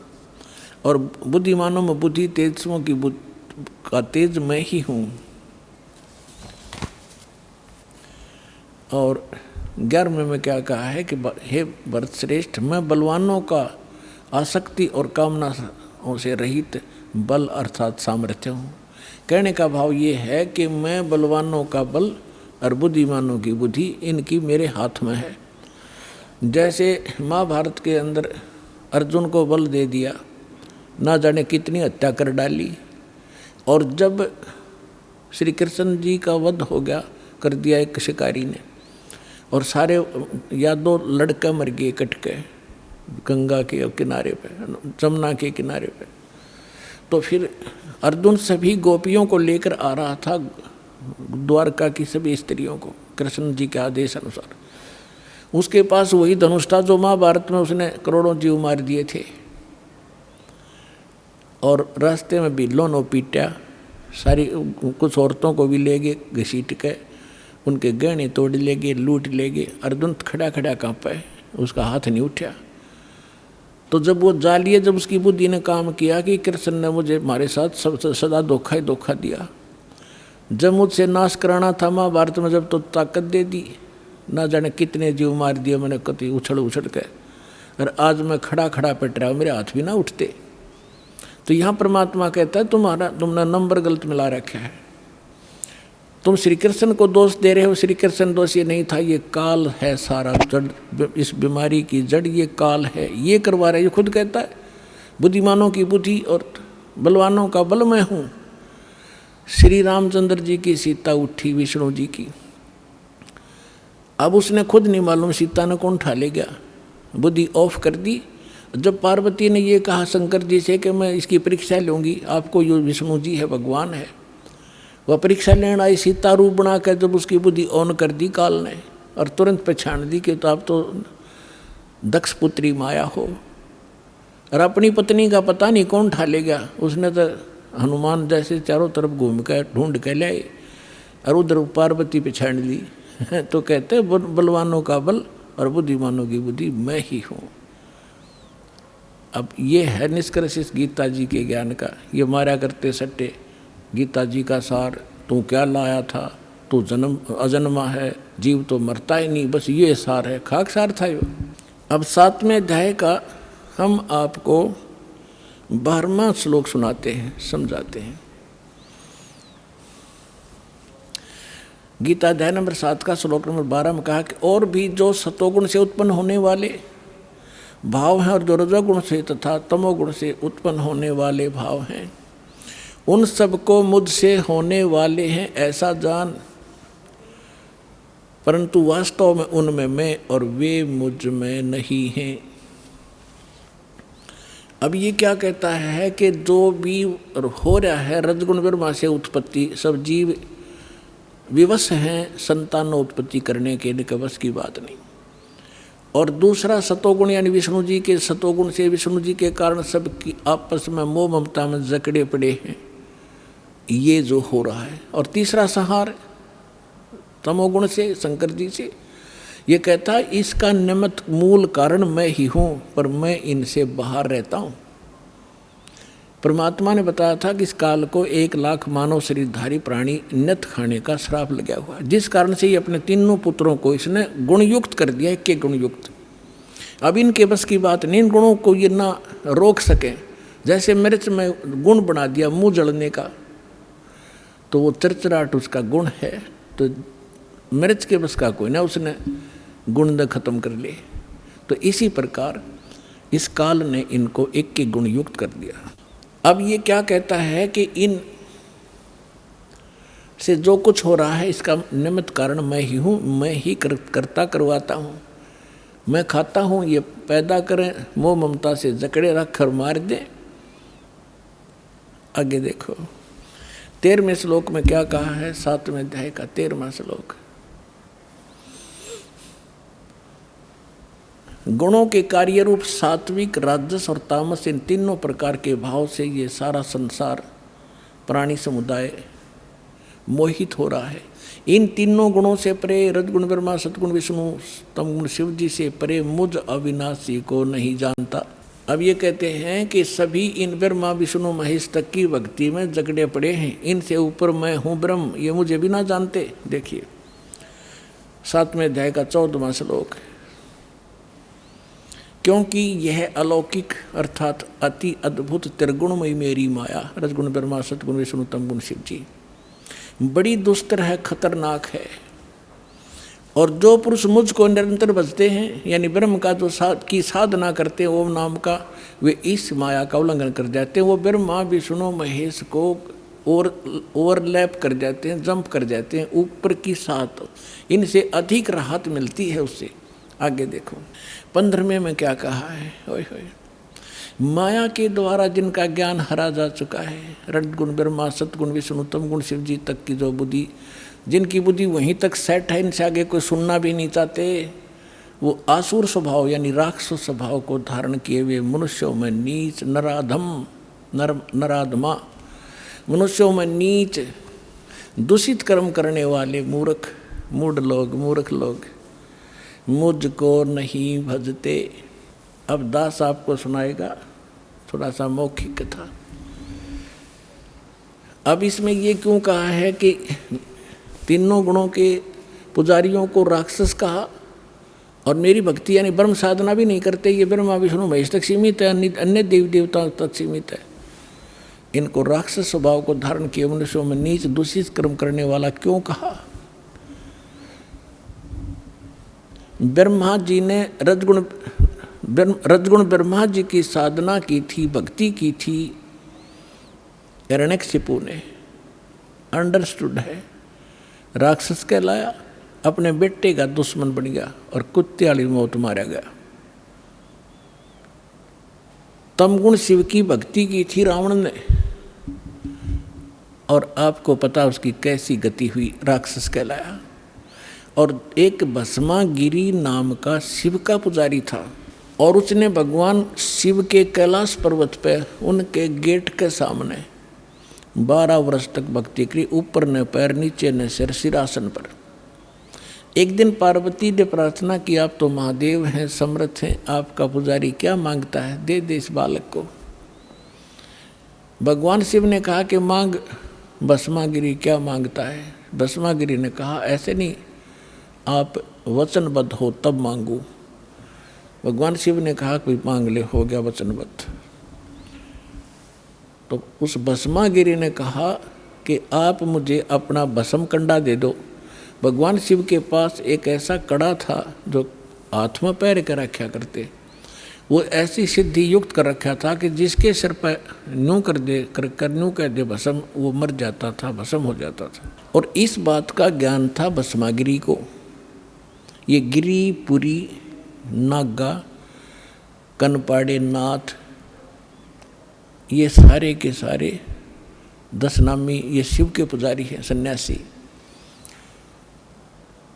और बुद्धिमानों में बुद्धि तेजस्वों की का तेज मैं ही हूँ। और 11वें में क्या कहा है कि हे भरतश्रेष्ठ मैं बलवानों का आसक्ति और कामना से रहित बल अर्थात सामर्थ्य हूँ। कहने का भाव ये है कि मैं बलवानों का बल और बुद्धिमानों की बुद्धि इनकी मेरे हाथ में है। जैसे महाभारत के अंदर अर्जुन को बल दे दिया, ना जाने कितनी हत्या कर डाली, और जब श्री कृष्ण जी का वध हो गया कर दिया एक शिकारी ने, और सारे यादव लड़का मर गए कट के गंगा के किनारे पे, जमुना के किनारे पे। तो फिर अर्जुन सभी गोपियों को लेकर आ रहा था द्वारका की सभी स्त्रियों को कृष्ण जी के आदेश अनुसार। उसके पास वही धनुष था जो महाभारत में उसने करोड़ों जीव मार दिए थे। और रास्ते में भी लोनो पीटा, सारी कुछ औरतों को भी ले गए घसीट के, उनके गहने तोड़ ले गए, लूट ले गए। अर्जुन खड़ा खड़ा कांपा है, उसका हाथ नहीं उठा। तो जब वो जालिए, जब उसकी बुद्धि ने काम किया कि कृष्ण ने मुझे हमारे साथ सब सदा धोखा ही धोखा दिया, जब मुझसे नाश कराना था महाभारत में, जब तो ताकत दे दी, ना जाने कितने जीव मार दिए मैंने कति उछल उछल के, और आज मैं खड़ा खड़ा पिट रहा हूँ, मेरे हाथ भी ना उठते। तो यहाँ परमात्मा कहता है तुमने नंबर गलत मिला रखा है, तुम श्री कृष्ण को दोष दे रहे हो। श्री कृष्ण दोष ये नहीं था, ये काल है सारा जड़, इस बीमारी की जड़ ये काल है, ये करवा रहा है। ये खुद कहता है बुद्धिमानों की बुद्धि और बलवानों का बल मैं हूँ। श्री रामचंद्र जी की सीता उठी विष्णु जी की, अब उसने खुद नहीं मालूम सीता ने कौन उठा ले गया, बुद्धि ऑफ कर दी। जब पार्वती ने ये कहा शंकर जी से कि मैं इसकी परीक्षा लूँगी, आपको ये विष्णु जी है, भगवान है, वह परीक्षा लेने आई, सीता रूप बना कर जब उसकी बुद्धि ऑन कर दी काल ने, और तुरंत पहचान दी कि तो आप तो दक्ष पुत्री माया हो, और अपनी पत्नी का पता नहीं कौन उठा ले गया। उसने तो हनुमान जैसे चारों तरफ घूम कर ढूंढ के लाए, और उधर पार्वती पहचान ली। तो कहते बलवानों का बल और बुद्धिमानों की बुद्धि मैं ही हूँ। अब ये है निष्कर्ष इस गीता जी के ज्ञान का। ये मारा करते सट्टे गीता जी का सार, तू क्या लाया था, तू जन्म अजन्मा है, जीव तो मरता ही नहीं, बस ये सार है, खाक सार था ये। अब 7वें अध्याय का हम आपको 12वां श्लोक सुनाते हैं, समझाते हैं। गीता अध्याय नंबर 7 का श्लोक नंबर 12 में कहा कि और भी जो सतोगुण से उत्पन्न होने वाले भाव हैं और जो रजोगुण से तथा तमोगुण से उत्पन्न होने वाले भाव हैं, उन सबको मुझसे होने वाले हैं ऐसा जान, परंतु वास्तव में उनमें मैं और वे मुझ में नहीं हैं। अब ये क्या कहता है कि जो भी हो रहा है रजगुण ब्रह्मा से उत्पत्ति, सब जीव विवश हैं संतानोत्पत्ति करने के, इनके बस की बात नहीं। और दूसरा सतोगुण यानी विष्णु जी के सतोगुण से, विष्णु जी के कारण सबकी आपस में मोह ममता में जकड़े पड़े हैं, ये जो हो रहा है। और तीसरा संहार तमोगुण से, शंकर जी से, ये कहता है इसका निमित्त मूल कारण मैं ही हूँ, पर मैं इनसे बाहर रहता हूँ। परमात्मा ने बताया था कि इस काल को 1 लाख मानव शरीरधारी प्राणी नत खाने का श्राप लगा हुआ है, जिस कारण से ये अपने तीनों पुत्रों को इसने गुणयुक्त कर दिया, के गुणयुक्त। अब इनके बस की बात नहीं, इन गुणों को ये ना रोक सकें। जैसे मिर्च में गुण बना दिया मुँह जलने का, तो वो चरचराहट उसका गुण है, तो मिर्च के बस का कोई ना, उसने गुण न खत्म कर लिए। तो इसी प्रकार इस काल ने इनको एक के गुण युक्त कर दिया। अब ये क्या कहता है कि इन से जो कुछ हो रहा है इसका निमित्त कारण मैं ही हूँ, मैं ही करता करवाता हूँ, मैं खाता हूँ, ये पैदा करें, मोह ममता से जकड़े रख कर मार दे। आगे देखो 13वें श्लोक में क्या कहा है, 7वें अध्याय का 13वां श्लोक। गुणों के कार्य रूप सात्विक, राजस और तामस, इन तीनों प्रकार के भाव से ये सारा संसार प्राणी समुदाय मोहित हो रहा है। इन तीनों गुणों से परे, रजगुण ब्रह्मा, सतगुण विष्णु, तमगुण शिव जी से परे मुझ अविनाशी को नहीं जानता। अब ये कहते हैं कि सभी इन ब्रह्मा विष्णु महेश तक की भक्ति में जकड़े पड़े हैं, इनसे ऊपर मैं हूँ ब्रह्म, ये मुझे भी ना जानते। देखिए 7वें अध्याय का 14वां श्लोक। क्योंकि यह अलौकिक अर्थात अति अद्भुत त्रिगुणमयी मेरी माया, रजगुण ब्रह्मा, सतगुण विष्णु, तमगुण शिव जी, बड़ी दुस्तर है, खतरनाक है। और जो पुरुष मुझको निरंतर भजते हैं, यानी ब्रह्म का जो की साधना करते हैं ओम नाम का, वे इस माया का उल्लंघन कर जाते हैं। वो ब्रह्मा विष्णु महेश को ओवरलैप कर जाते हैं, जंप कर जाते हैं ऊपर की साथ, इनसे अधिक राहत मिलती है उससे। आगे देखो 15वें में क्या कहा है, ओए होए, माया के द्वारा जिनका ज्ञान हरा जा चुका है, रजगुण ब्रह्मा, सतगुण विष्णु, तमगुण शिव जी तक की जो बुद्धि, जिनकी बुद्धि वहीं तक सेट है, इनसे आगे कोई सुनना भी नहीं चाहते, वो आसुर स्वभाव यानी राक्षस स्वभाव को धारण किए हुए मनुष्यों में नीच नराधम नराधमा, मनुष्यों में नीच, दूषित कर्म करने वाले मूर्ख, मूढ़ लोग, मूर्ख लोग मुझको नहीं भजते। अब दास आपको सुनाएगा थोड़ा सा मौखिक कथा। अब इसमें ये क्यों कहा है कि तीनों गुणों के पुजारियों को राक्षस कहा और मेरी भक्ति यानी ब्रह्म साधना भी नहीं करते, ये ब्रह्मा विष्णु महेश तक सीमित है, अन्य देवी देवताओं तक सीमित है, इनको राक्षस स्वभाव को धारण किए मनुष्यों में नीच दूषित कर्म करने वाला क्यों कहा? ब्रह्मा जी ने रजगुण ब्रह्मा जी की साधना की थी, भक्ति की थी, हिरण्यकशिपु ने अंडरस्टूड है, राक्षस कहलाया, अपने बेटे का दुश्मन बन गया और कुत्ते वाली मौत मारा गया। तमगुण शिव की भक्ति की थी रावण ने, और आपको पता उसकी कैसी गति हुई, राक्षस कहलाया। और एक भस्मागिरी नाम का शिव का पुजारी था और उसने भगवान शिव के कैलाश पर्वत पे उनके गेट के सामने 12 वर्ष तक भक्ति करी, ऊपर न पैर नीचे न सिर, सिरासन पर। एक दिन पार्वती ने प्रार्थना की, आप तो महादेव हैं, समर्थ हैं, आपका पुजारी क्या मांगता है, दे दे इस बालक को। भगवान शिव ने कहा कि मांग भस्मागिरी, क्या मांगता है? भस्मागिरी ने कहा ऐसे नहीं, आप वचनबद्ध हो तब मांगू। भगवान शिव ने कहा कोई मांग ले, हो गया वचनबद्ध। तो उस भस्मागिरी ने कहा कि आप मुझे अपना भस्म कंडा दे दो। भगवान शिव के पास एक ऐसा कड़ा था जो हाथ में पैर के रखा करते, वो ऐसी सिद्धि युक्त कर रखा था कि जिसके सिर पर न्यू कर दे न्यू कह दे भस्म, वो मर जाता था, भस्म हो जाता था। और इस बात का ज्ञान था भस्मागिरी को। ये गिरी, पुरी, नागा, कनपाड़े नाथ, ये सारे के सारे 10 नामी ये शिव के पुजारी हैं, सन्यासी।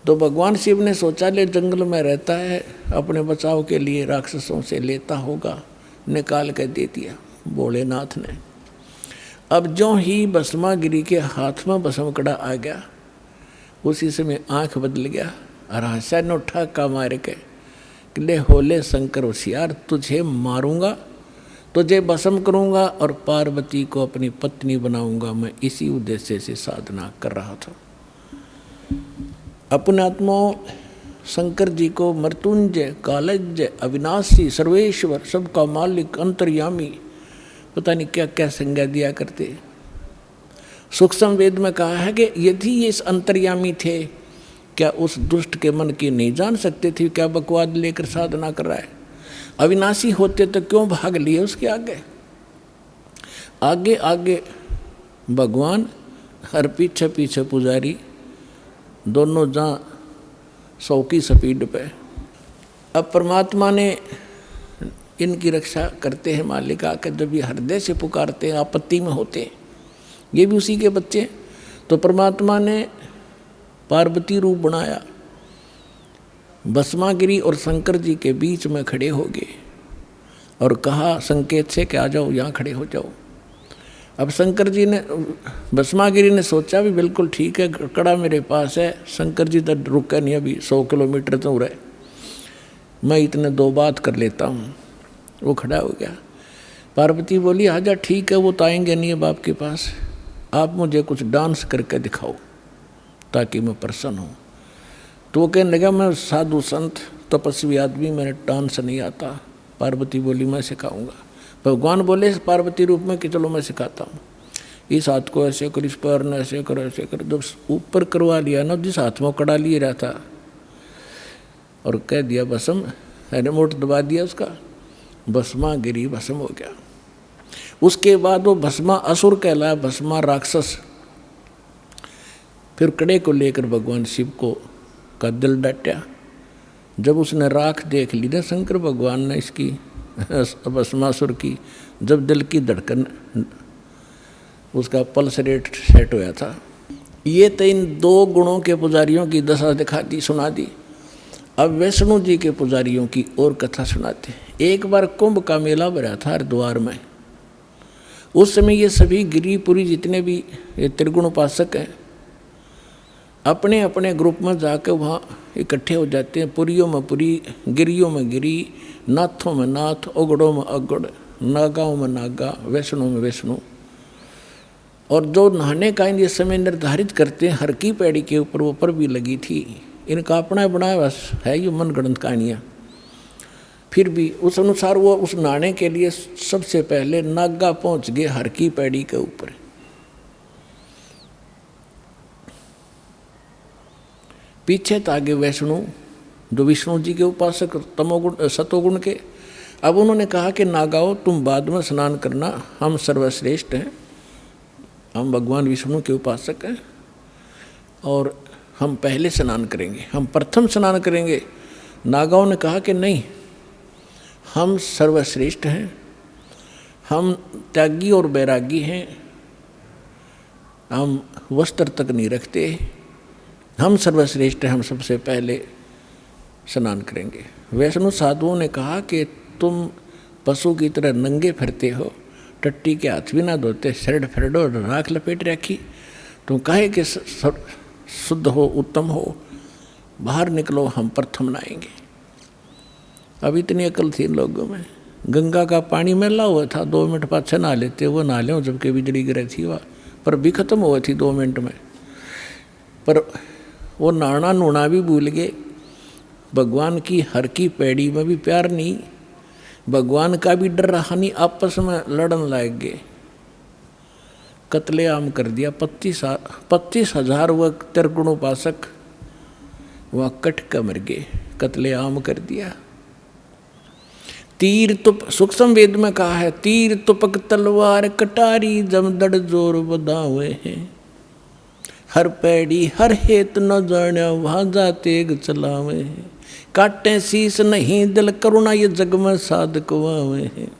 तो भगवान शिव ने सोचा ले जंगल में रहता है, अपने बचाव के लिए राक्षसों से लेता होगा, निकाल कर दे दिया भोलेनाथ ने। अब जो ही भस्मागिरी के हाथ में भस्मकड़ा आ गया, उसी समय आंख बदल गया और हंसा न उठा का मार के, ले होले शंकर होशियार, तुझे मारूंगा, तुझे भस्म करूंगा और पार्वती को अपनी पत्नी बनाऊंगा। मैं इसी उद्देश्य से साधना कर रहा था। अपने आत्मा शंकर जी को मृत्युंजय, कालज्ञ, अविनाशी, सर्वेश्वर, सबका मालिक, अंतर्यामी, पता नहीं क्या क्या संज्ञा दिया करते। सूक्ष्म वेद में कहा है कि यदि ये इस अंतर्यामी थे, क्या उस दुष्ट के मन की नहीं जान सकते थे क्या बकवाद लेकर साधना कर रहा है? अविनाशी होते तो क्यों भाग लिए उसके आगे? आगे आगे भगवान और पीछे पीछे पुजारी, दोनों जहाँ 100 की स्पीड पे। अब परमात्मा ने इनकी रक्षा करते हैं मालिक आकर, जब ये हृदय से पुकारते हैं, आपत्ति में होते हैं, ये भी उसी के बच्चे। तो परमात्मा ने पार्वती रूप बनाया, भस्मागिरी और शंकर जी के बीच में खड़े हो गए और कहा संकेत से कि आ जाओ, यहाँ खड़े हो जाओ। अब शंकर जी ने, भस्मागिरी ने सोचा भी बिल्कुल ठीक है, कड़ा मेरे पास है, शंकर जी तो रुका नहीं, अभी 100 किलोमीटर तो रहे, मैं इतने 2 बात कर लेता हूँ। वो खड़ा हो गया। पार्वती बोली आजा, ठीक है, वो तो आएंगे नहीं अब आपके पास, आप मुझे कुछ डांस करके दिखाओ ताकि मैं प्रसन्न हूँ। तो वो कहने लगा मैं साधु संत तपस्वी आदमी, मैंने डांस नहीं आता। पार्वती बोली मैं सिखाऊंगा। भगवान बोले पार्वती रूप में कि चलो मैं सिखाता हूँ, इस हाथ को ऐसे कर, इस पैर ने ऐसे कर, ऐसे कर। जब ऊपर करवा लिया ना, जिस हाथ में कड़ा लिए रहा था, और कह दिया भस्म, रिमोट दबा दिया उसका, भस्मागिरी भस्म हो गया। उसके बाद वो भस्मा असुर कहलाया, भस्मा राक्षस। फिर कड़े को लेकर भगवान शिव को का दिल डटा। जब उसने राख देख ली ना शंकर भगवान ने इसकी भस्मासुर की, जब दिल की धड़कन, उसका पल्स रेट सेट हुआ था। ये तो इन 2 गुणों के पुजारियों की दशा दिखा दी, सुना दी। अब वैष्णो जी के पुजारियों की और कथा सुनाते। एक बार कुंभ का मेला भरा था हरिद्वार में, उस समय ये सभी गिरिपुरी जितने भी ये त्रिगुण उपासक हैं अपने अपने ग्रुप में जाकर वहाँ इकट्ठे हो जाते हैं। पुरियों में पुरी, गिरियों में गिरी, नाथों में नाथ, ओगड़ों में अगड़, नागाओं में नागा, वैष्णो में वैष्णो। और जो नहाने का ये समय निर्धारित करते हैं, हर की पैड़ी के ऊपर वो पर भी लगी थी। इनका अपना बनाया बस है ये मनगढ़ंत कहानियाँ। फिर भी उस अनुसार वो उस नहाने के लिए सबसे पहले नागा पहुँच गए हर की पैड़ी के ऊपर। पीछे तागे वैष्णु जो विष्णु जी के उपासक तमोगुण सतोगुण के। अब उन्होंने कहा कि नागाओ तुम बाद में स्नान करना, हम सर्वश्रेष्ठ हैं, हम भगवान विष्णु के उपासक हैं और हम पहले स्नान करेंगे, हम प्रथम स्नान करेंगे। नागाओं ने कहा कि नहीं, हम सर्वश्रेष्ठ हैं, हम त्यागी और बैरागी हैं, हम वस्त्र तक नहीं रखते, हम सर्वश्रेष्ठ हैं, हम सबसे पहले स्नान करेंगे। वैष्णु साधुओं ने कहा कि तुम पशु की तरह नंगे फिरते हो, टट्टी के हाथ भी ना धोते, शर्ट फरडो राख लपेट रखी, तुम काहे के शुद्ध हो, उत्तम हो, बाहर निकलो, हम प्रथम नहाएंगे। अब इतनी अकल थी इन लोगों में। गंगा का पानी मैला हुआ था, 2 मिनट पाछे नहा लेते, वो नहा लें जबकि बिजली गिरी थी वह, पर भी खत्म हुआ थी 2 मिनट में। पर वो नहाना नूना भी भूल गए। भगवान की हर की पैड़ी में भी प्यार नहीं, भगवान का भी डर रहा नहीं, आपस में लड़न लग गए, कत्लेआम कर दिया। 25,000 वह त्रिगुण उपासक वह कट कर मर गए, कत्लेआम कर दिया। तीर तुप, सूक्ष्म वेद में कहा है, तीर तुपक तलवार कटारी जमदड़ जोर बधा हुए हैं, हर पैड़ी हर हेत न जाने वहाँ जाते चलावे हैं, काटे शीस नहीं दिल करुणा ये जग में साधक वावे हैं,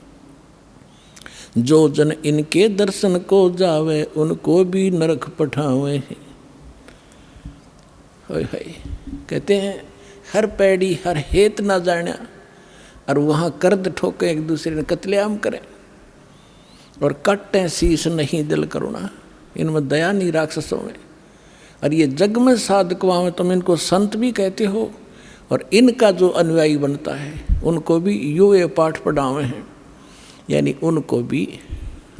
जो जन इनके दर्शन को जावे उनको भी नरक पठावे हैं। कहते हैं हर पैड़ी हर हेत ना जाना, और वहाँ कर्द ठोके एक दूसरे ने कत्लेआम करें, और काटे शीस नहीं दिल करुणा, इनमें दया नहीं राक्षसों में। और ये जग में साधक वहाँ में तुम इनको संत भी कहते हो, और इनका जो अनुयायी बनता है उनको भी ये पाठ पढ़ावे हैं, यानी उनको भी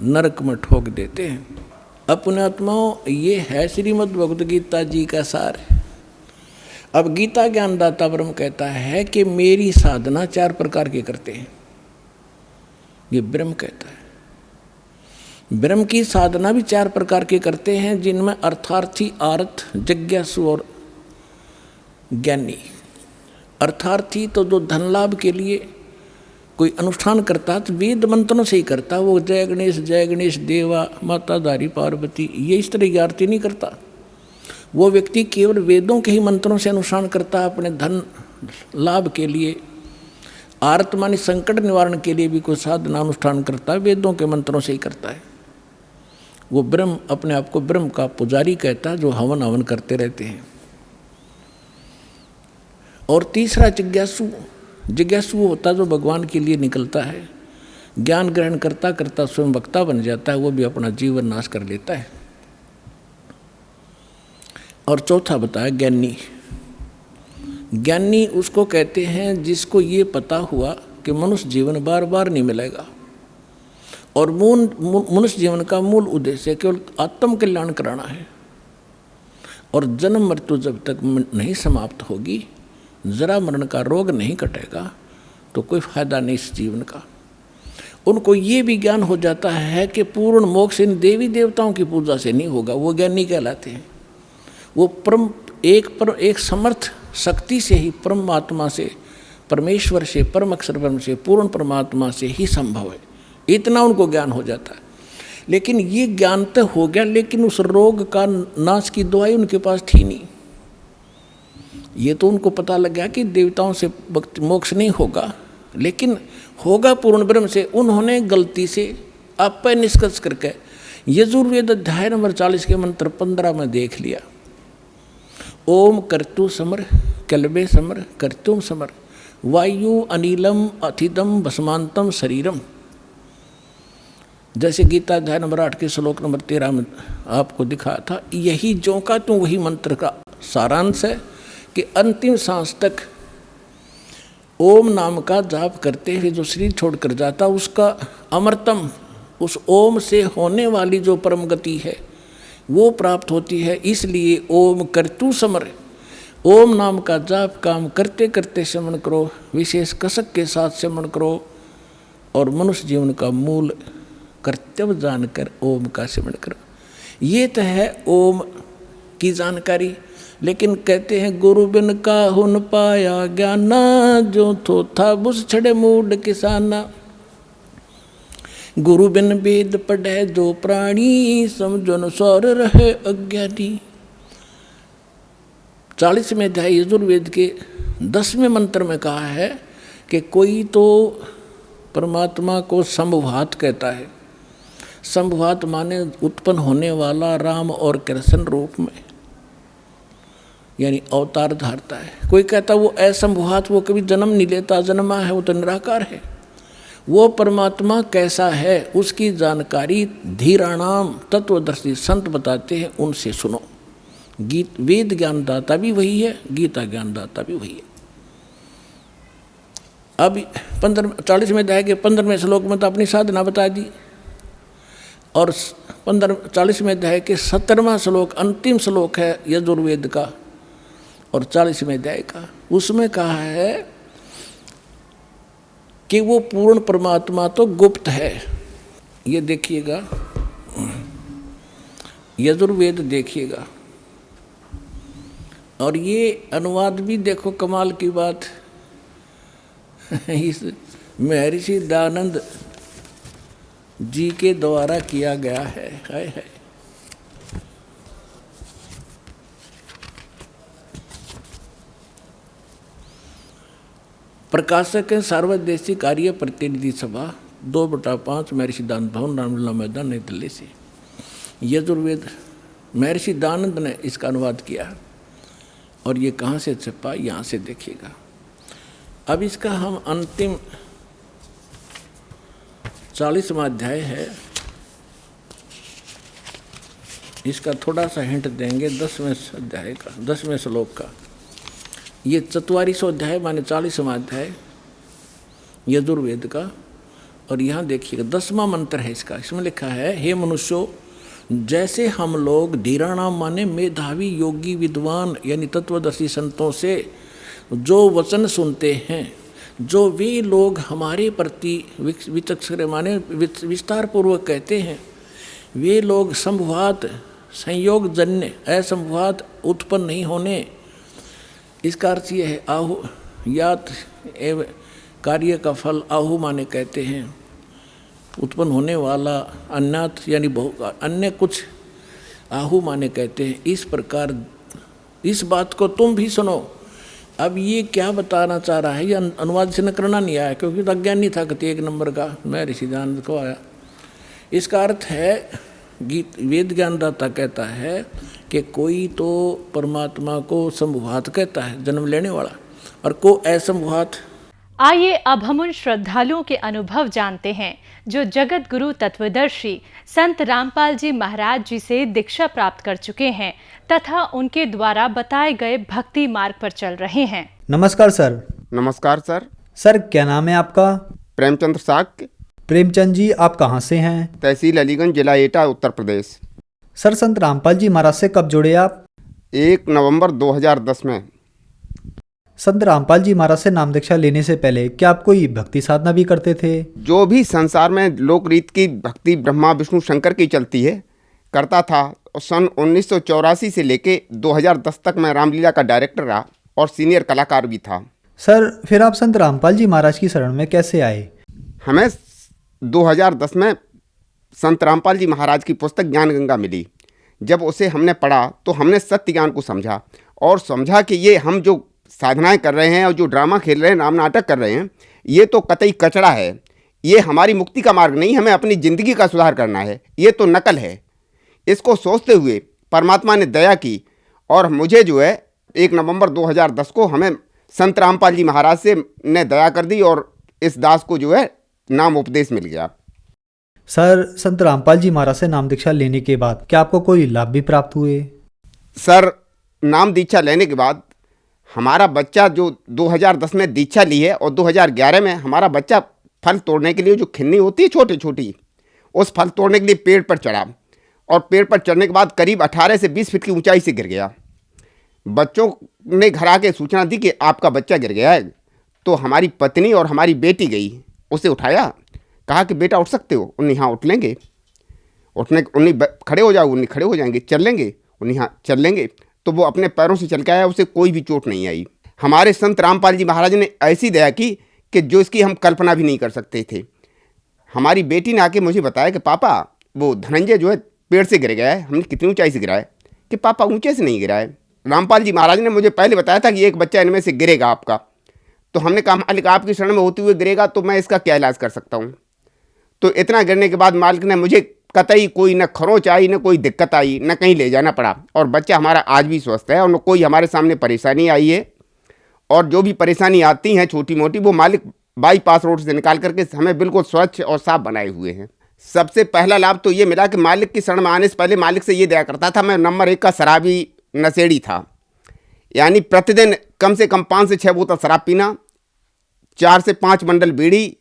नरक में ठोक देते हैं। अपने आत्माओं, ये है श्रीमद् भगवद गीता जी का सार। अब गीता ज्ञानदाता ब्रह्म कहता है कि मेरी साधना 4 प्रकार की करते हैं, ये ब्रह्म कहता है। ब्रह्म की साधना भी 4 प्रकार के करते हैं, जिनमें अर्थार्थी, आर्थ, जिज्ञासु और ज्ञानी। अर्थार्थी तो जो धन लाभ के लिए कोई अनुष्ठान करता तो वेद मंत्रों से ही करता, वो जय गणेश देवा माता धारी पार्वती ये इस तरह की आरती नहीं करता। वो व्यक्ति केवल वेदों के ही मंत्रों से अनुष्ठान करता है अपने धन लाभ के लिए। आर्त मानी संकट निवारण के लिए भी कोई साधना अनुष्ठान करता है, वेदों के मंत्रों से ही करता है। वो ब्रह्म, अपने आप को ब्रह्म का पुजारी कहता है, जो हवन हवन करते रहते हैं। और तीसरा जिज्ञासु होता जो भगवान के लिए निकलता है, ज्ञान ग्रहण करता करता स्वयं वक्ता बन जाता है, वो भी अपना जीवन नाश कर लेता है। और चौथा बताया ज्ञानी उसको कहते हैं जिसको ये पता हुआ कि मनुष्य जीवन बार बार नहीं मिलेगा, और मनुष्य जीवन का मूल उद्देश्य केवल आत्म कल्याण कराना है, और जन्म मृत्यु जब तक नहीं समाप्त होगी, जरा मरण का रोग नहीं कटेगा, तो कोई फायदा नहीं इस जीवन का। उनको ये भी ज्ञान हो जाता है कि पूर्ण मोक्ष इन देवी देवताओं की पूजा से नहीं होगा, वो ज्ञानी कहलाते हैं। वो एक समर्थ शक्ति से ही, परमात्मा से, परमेश्वर से, परम अक्षर ब्रह्म से, पूर्ण परमात्मा से ही संभव है, इतना उनको ज्ञान हो जाता है। लेकिन ये ज्ञान तो हो गया, लेकिन उस रोग का नाश की दवाई उनके पास थी नहीं। ये तो उनको पता लग गया कि देवताओं से मोक्ष नहीं होगा, लेकिन होगा पूर्ण ब्रह्म से। उन्होंने गलती से आप पर निष्कर्ष करके यजुर्वेद अध्याय नंबर 40 के मंत्र 15 में देख लिया, ओम कर्तु समर कल्बे समर कर्तुम समर वायु अनिलम अथिदम भस्मांतम शरीरम। जैसे गीता अध्याय नंबर 8 के श्लोक नंबर 13 में आपको दिखाया था, यही जो का तू वही मंत्र का सारांश है कि अंतिम सांस तक ओम नाम का जाप करते हुए जो शरीर छोड़कर जाता उसका अमरतम, उस ओम से होने वाली जो परम गति है वो प्राप्त होती है। इसलिए ओम करतु समर, ओम नाम का जाप काम करते करते श्रवण करो, विशेष कसक के साथ श्रवण करो और मनुष्य जीवन का मूल कर्तव्य जानकर ओम का सेवन करो। ये तो है ओम की जानकारी। लेकिन कहते हैं गुरु बिन काहू न पाया ज्ञाना, जो थो था बुस छड़े मूड किसाना। गुरु बिन वेद पढ़े जो प्राणी, समझो न सौर रहे अज्ञानी। 40वें अध्याय यजुर्वेद के 10वें मंत्र में कहा है कि कोई तो परमात्मा को संभवात कहता है। संभवात माने उत्पन्न होने वाला राम और कृष्ण रूप में, यानी अवतार धारता है। कोई कहता वो असंभवात, वो कभी जन्म नहीं लेता, जन्मा है वो तो निराकार है। वो परमात्मा कैसा है उसकी जानकारी धीराणाम तत्वदर्शी संत बताते हैं, उनसे सुनो। गीत वेद ज्ञानदाता भी वही है, गीता ज्ञानदाता भी वही है। अब 40वें अध्याय के 15वें श्लोक में तो अपनी साधना बता दी, और 40वें अध्याय के 17वां श्लोक अंतिम श्लोक है यजुर्वेद का और 40वें अध्याय का, उसमें कहा है कि वो पूर्ण परमात्मा तो गुप्त है। ये देखिएगा, यजुर्वेद देखिएगा, और ये अनुवाद भी देखो कमाल की बात इस महर्षि दयानंद जी के द्वारा किया गया है। हाय हाय, प्रकाशक है सार्वदेशिक कार्य प्रतिनिधि सभा 2/5 महर्षि दयानंद भवन रामलीला मैदान नई दिल्ली से। यजुर्वेद महर्षि दयानंद ने इसका अनुवाद किया, और ये कहाँ से छपा यहाँ से देखिएगा। अब इसका हम अंतिम 40वां अध्याय है, इसका थोड़ा सा हिंट देंगे 10वें अध्याय का, 10वें श्लोक का। ये 44वां अध्याय माने 40वां अध्याय यजुर्वेद का, और यहाँ देखिएगा 10वां मंत्र है इसका। इसमें लिखा है, हे मनुष्यों, जैसे हम लोग धीराणाम माने मेधावी योगी विद्वान यानी तत्वदर्शी संतों से जो वचन सुनते हैं, जो वे लोग हमारे प्रति विचक्षण माने विस्तार पूर्वक कहते हैं, वे लोग संभवात संयोग जन्य असंभवात उत्पन्न नहीं होने। इसका अर्थ ये है आहु यात एवं कार्य का फल आहु माने कहते हैं उत्पन्न होने वाला, अन्यत यानी अन्य कुछ आहु माने कहते हैं। इस प्रकार इस बात को तुम भी सुनो। अब ये क्या बताना चाह रहा है, ये अनुवाद से न करना नहीं आया, क्योंकि तो अज्ञानी था कति 1 नंबर का, मैं ऋषि दयानंद को आया। इसका अर्थ है वेद ज्ञानदाता कहता है कि कोई तो परमात्मा को संभवात कहता है, जन्म लेने वाला, और को असंभवात। आइए अब हम उन श्रद्धालुओं के अनुभव जानते हैं जो जगत गुरु तत्वदर्शी संत रामपाल जी महाराज जी से दीक्षा प्राप्त कर चुके हैं तथा उनके द्वारा बताए गए भक्ति मार्ग पर चल रहे हैं। नमस्कार सर। नमस्कार सर। सर क्या नाम है आपका? प्रेमचंद्र साक्य। प्रेमचंद जी, आप कहाँ से हैं? तहसील अलीगंज, जिला एटा, उत्तर प्रदेश। सर संत रामपाल जी महाराज से कब जुड़े आप? 1 नवंबर 2010 में। संत रामपाल जी महाराज से नाम दीक्षा लेने से पहले क्या आप कोई भक्ति साधना भी करते थे? जो भी संसार में लोक रीत की भक्ति ब्रह्मा विष्णु शंकर की चलती है करता था। सन 1984 से लेके 2010 तक मैं रामलीला का डायरेक्टर रहा और सीनियर कलाकार भी था। सर फिर आप संत रामपाल जी महाराज की शरण में कैसे आए? हमें 2010 में संत रामपाल जी महाराज की पुस्तक ज्ञान गंगा मिली। जब उसे हमने पढ़ा तो हमने सत्य ज्ञान को समझा और समझा कि ये हम जो साधनाएं कर रहे हैं और जो ड्रामा खेल रहे हैं, नाम नाटक कर रहे हैं, ये तो कतई कचड़ा है। ये हमारी मुक्ति का मार्ग नहीं, हमें अपनी ज़िंदगी का सुधार करना है। ये तो नकल है। इसको सोचते हुए परमात्मा ने दया की और मुझे जो है 1 नवंबर 2010 को हमें संत रामपाल जी महाराज से ने दया कर दी और इस दास को जो है नाम उपदेश मिल गया। सर, संत रामपाल जी महाराज से नाम दीक्षा लेने के बाद क्या आपको कोई लाभ भी प्राप्त हुए? सर, नाम दीक्षा लेने के बाद हमारा बच्चा जो 2010 में दीक्षा ली है और 2011 में हमारा बच्चा फल तोड़ने के लिए जो खिन्नी होती है छोटी छोटी, उस फल तोड़ने के लिए पेड़ पर चढ़ा और पेड़ पर चढ़ने के बाद करीब 18 से 20 फीट की ऊंचाई से गिर गया। बच्चों ने घर आके सूचना दी कि आपका बच्चा गिर गया है। तो हमारी पत्नी और हमारी बेटी गई, उसे उठाया, कहा कि बेटा उठ सकते हो? उन्हें हाँ उठ लेंगे, उन्हें खड़े हो जाओ, उन्हें खड़े हो जाएंगे, चल लेंगे, उन्हें हाँ चल लेंगे। तो वो अपने पैरों से चल के आया, उसे कोई भी चोट नहीं आई। हमारे संत रामपाल जी महाराज ने ऐसी दया की कि जो इसकी हम कल्पना भी नहीं कर सकते थे। हमारी बेटी ने आके मुझे बताया कि पापा वो धनंजय जो है पेड़ से गिर गया है। हमने कितनी ऊंचाई से गिरा है? कि पापा ऊंचे से नहीं गिरा है। रामपाल जी महाराज ने मुझे पहले बताया था कि एक बच्चा इनमें से गिरेगा आपका। तो हमने कहा मालिक आपकी शरण में होते हुए गिरेगा तो मैं इसका क्या इलाज कर सकता हूँ। तो इतना गिरने के बाद मालिक ने मुझे कतई कोई न खरोंच आई, न कोई दिक्कत आई, न कहीं ले जाना पड़ा और बच्चा हमारा आज भी स्वस्थ है और न कोई हमारे सामने परेशानी आई है। और जो भी परेशानी आती हैं छोटी मोटी, वो मालिक बाईपास रोड से निकाल करके हमें बिल्कुल स्वच्छ और साफ बनाए हुए हैं। सबसे पहला लाभ तो ये मिला कि मालिक की शरण में आने से पहले मालिक से ये दया करता था। मैं नंबर 1 का शराबी नशेड़ी था, यानी प्रतिदिन कम से कम 5 से 6 बोतल शराब पीना, 4 से 5 बंडल बीड़ी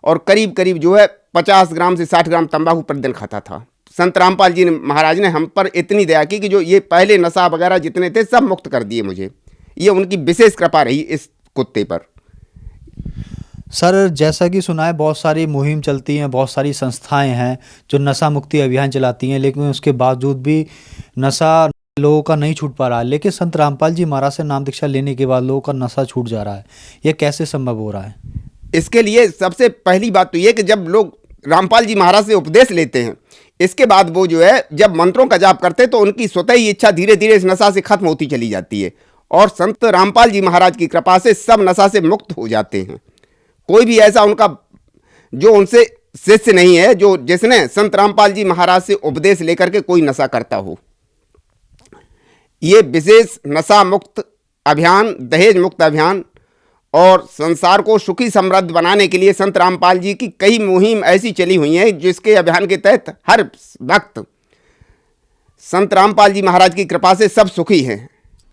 और करीब करीब जो है 50 ग्राम से 60 ग्राम तंबाकू प्रतिदिन खाता था। संत रामपाल जी महाराज ने हम पर इतनी दया की कि जो ये पहले नशा वगैरह जितने थे सब मुक्त कर दिए मुझे। ये उनकी विशेष कृपा रही इस कुत्ते पर। सर, जैसा कि सुना है बहुत सारी मुहिम चलती हैं, बहुत सारी संस्थाएं हैं जो नशा मुक्ति अभियान चलाती हैं, लेकिन उसके बावजूद भी नशा लोगों का नहीं छूट पा रहा है। लेकिन संत रामपाल जी महाराज से नाम दीक्षा लेने के बाद लोगों का नशा छूट जा रहा है। यह कैसे संभव हो रहा है? इसके लिए सबसे पहली बात तो ये कि जब लोग रामपाल जी महाराज से उपदेश लेते हैं, इसके बाद वो जो है जब मंत्रों का जाप करते हैं तो उनकी स्वतः ही इच्छा धीरे धीरे इस नशा से खत्म होती चली जाती है और संत रामपाल जी महाराज की कृपा से सब नशा से मुक्त हो जाते हैं। कोई भी ऐसा उनका जो उनसे शिष्य नहीं है जो जिसने संत रामपाल जी महाराज से उपदेश लेकर के कोई नशा करता हो। ये विशेष नशा मुक्त अभियान, दहेज मुक्त अभियान और संसार को सुखी समृद्ध बनाने के लिए संत रामपाल जी की कई मुहिम ऐसी चली हुई हैं जिसके अभियान के तहत हर वक्त संत रामपाल जी महाराज की कृपा से सब सुखी हैं।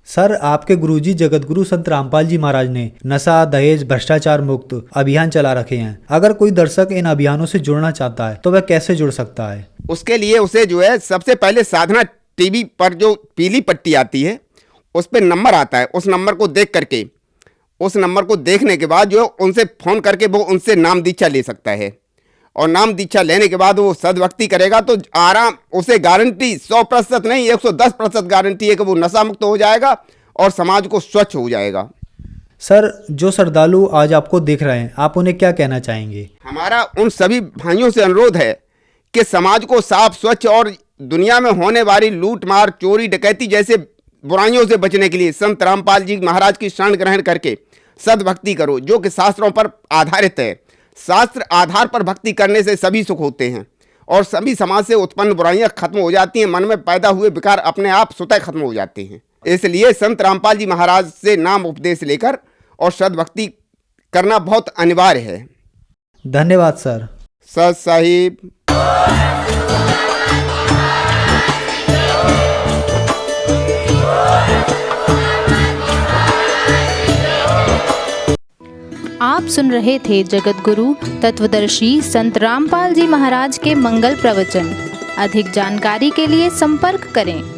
सर, आपके गुरुजी जगतगुरु संत रामपाल जी महाराज ने नशा, दहेज, भ्रष्टाचार मुक्त अभियान चला रखे हैं। अगर कोई दर्शक इन अभियानों से जुड़ना चाहता है तो वह कैसे जुड़ सकता है? उसके लिए उसे जो है सबसे पहले साधना टीवी पर जो पीली पट्टी आती है उस पर नंबर आता है। उस नंबर को देख करके, उस नंबर को देखने के बाद जो उनसे फ़ोन करके वो उनसे नाम दीक्षा ले सकता है और नाम दीक्षा लेने के बाद वो सद्भक्ति करेगा तो आराम उसे गारंटी 100% नहीं 110% गारंटी है कि वो नशा मुक्त हो जाएगा और समाज को स्वच्छ हो जाएगा। सर, जो श्रद्धालु आज आपको देख रहे हैं, आप उन्हें क्या कहना चाहेंगे? हमारा उन सभी भाइयों से अनुरोध है कि समाज को साफ, स्वच्छ और दुनिया में होने वाली लूट मार, चोरी, डकैती जैसे बुराइयों से बचने के लिए संत रामपाल जी महाराज की शरण ग्रहण करके सद्भक्ति करो, जो कि शास्त्रों पर आधारित है। शास्त्र आधार पर भक्ति करने से सभी सुख होते हैं और सभी समाज से उत्पन्न बुराइयां खत्म हो जाती हैं। मन में पैदा हुए विकार अपने आप स्वतः खत्म हो जाते हैं। इसलिए संत रामपाल जी महाराज से नाम उपदेश लेकर और सद्भक्ति करना बहुत अनिवार्य है। धन्यवाद सर। सत साहिब। आप सुन रहे थे जगत गुरु तत्वदर्शी संत रामपाल जी महाराज के मंगल प्रवचन। अधिक जानकारी के लिए संपर्क करें।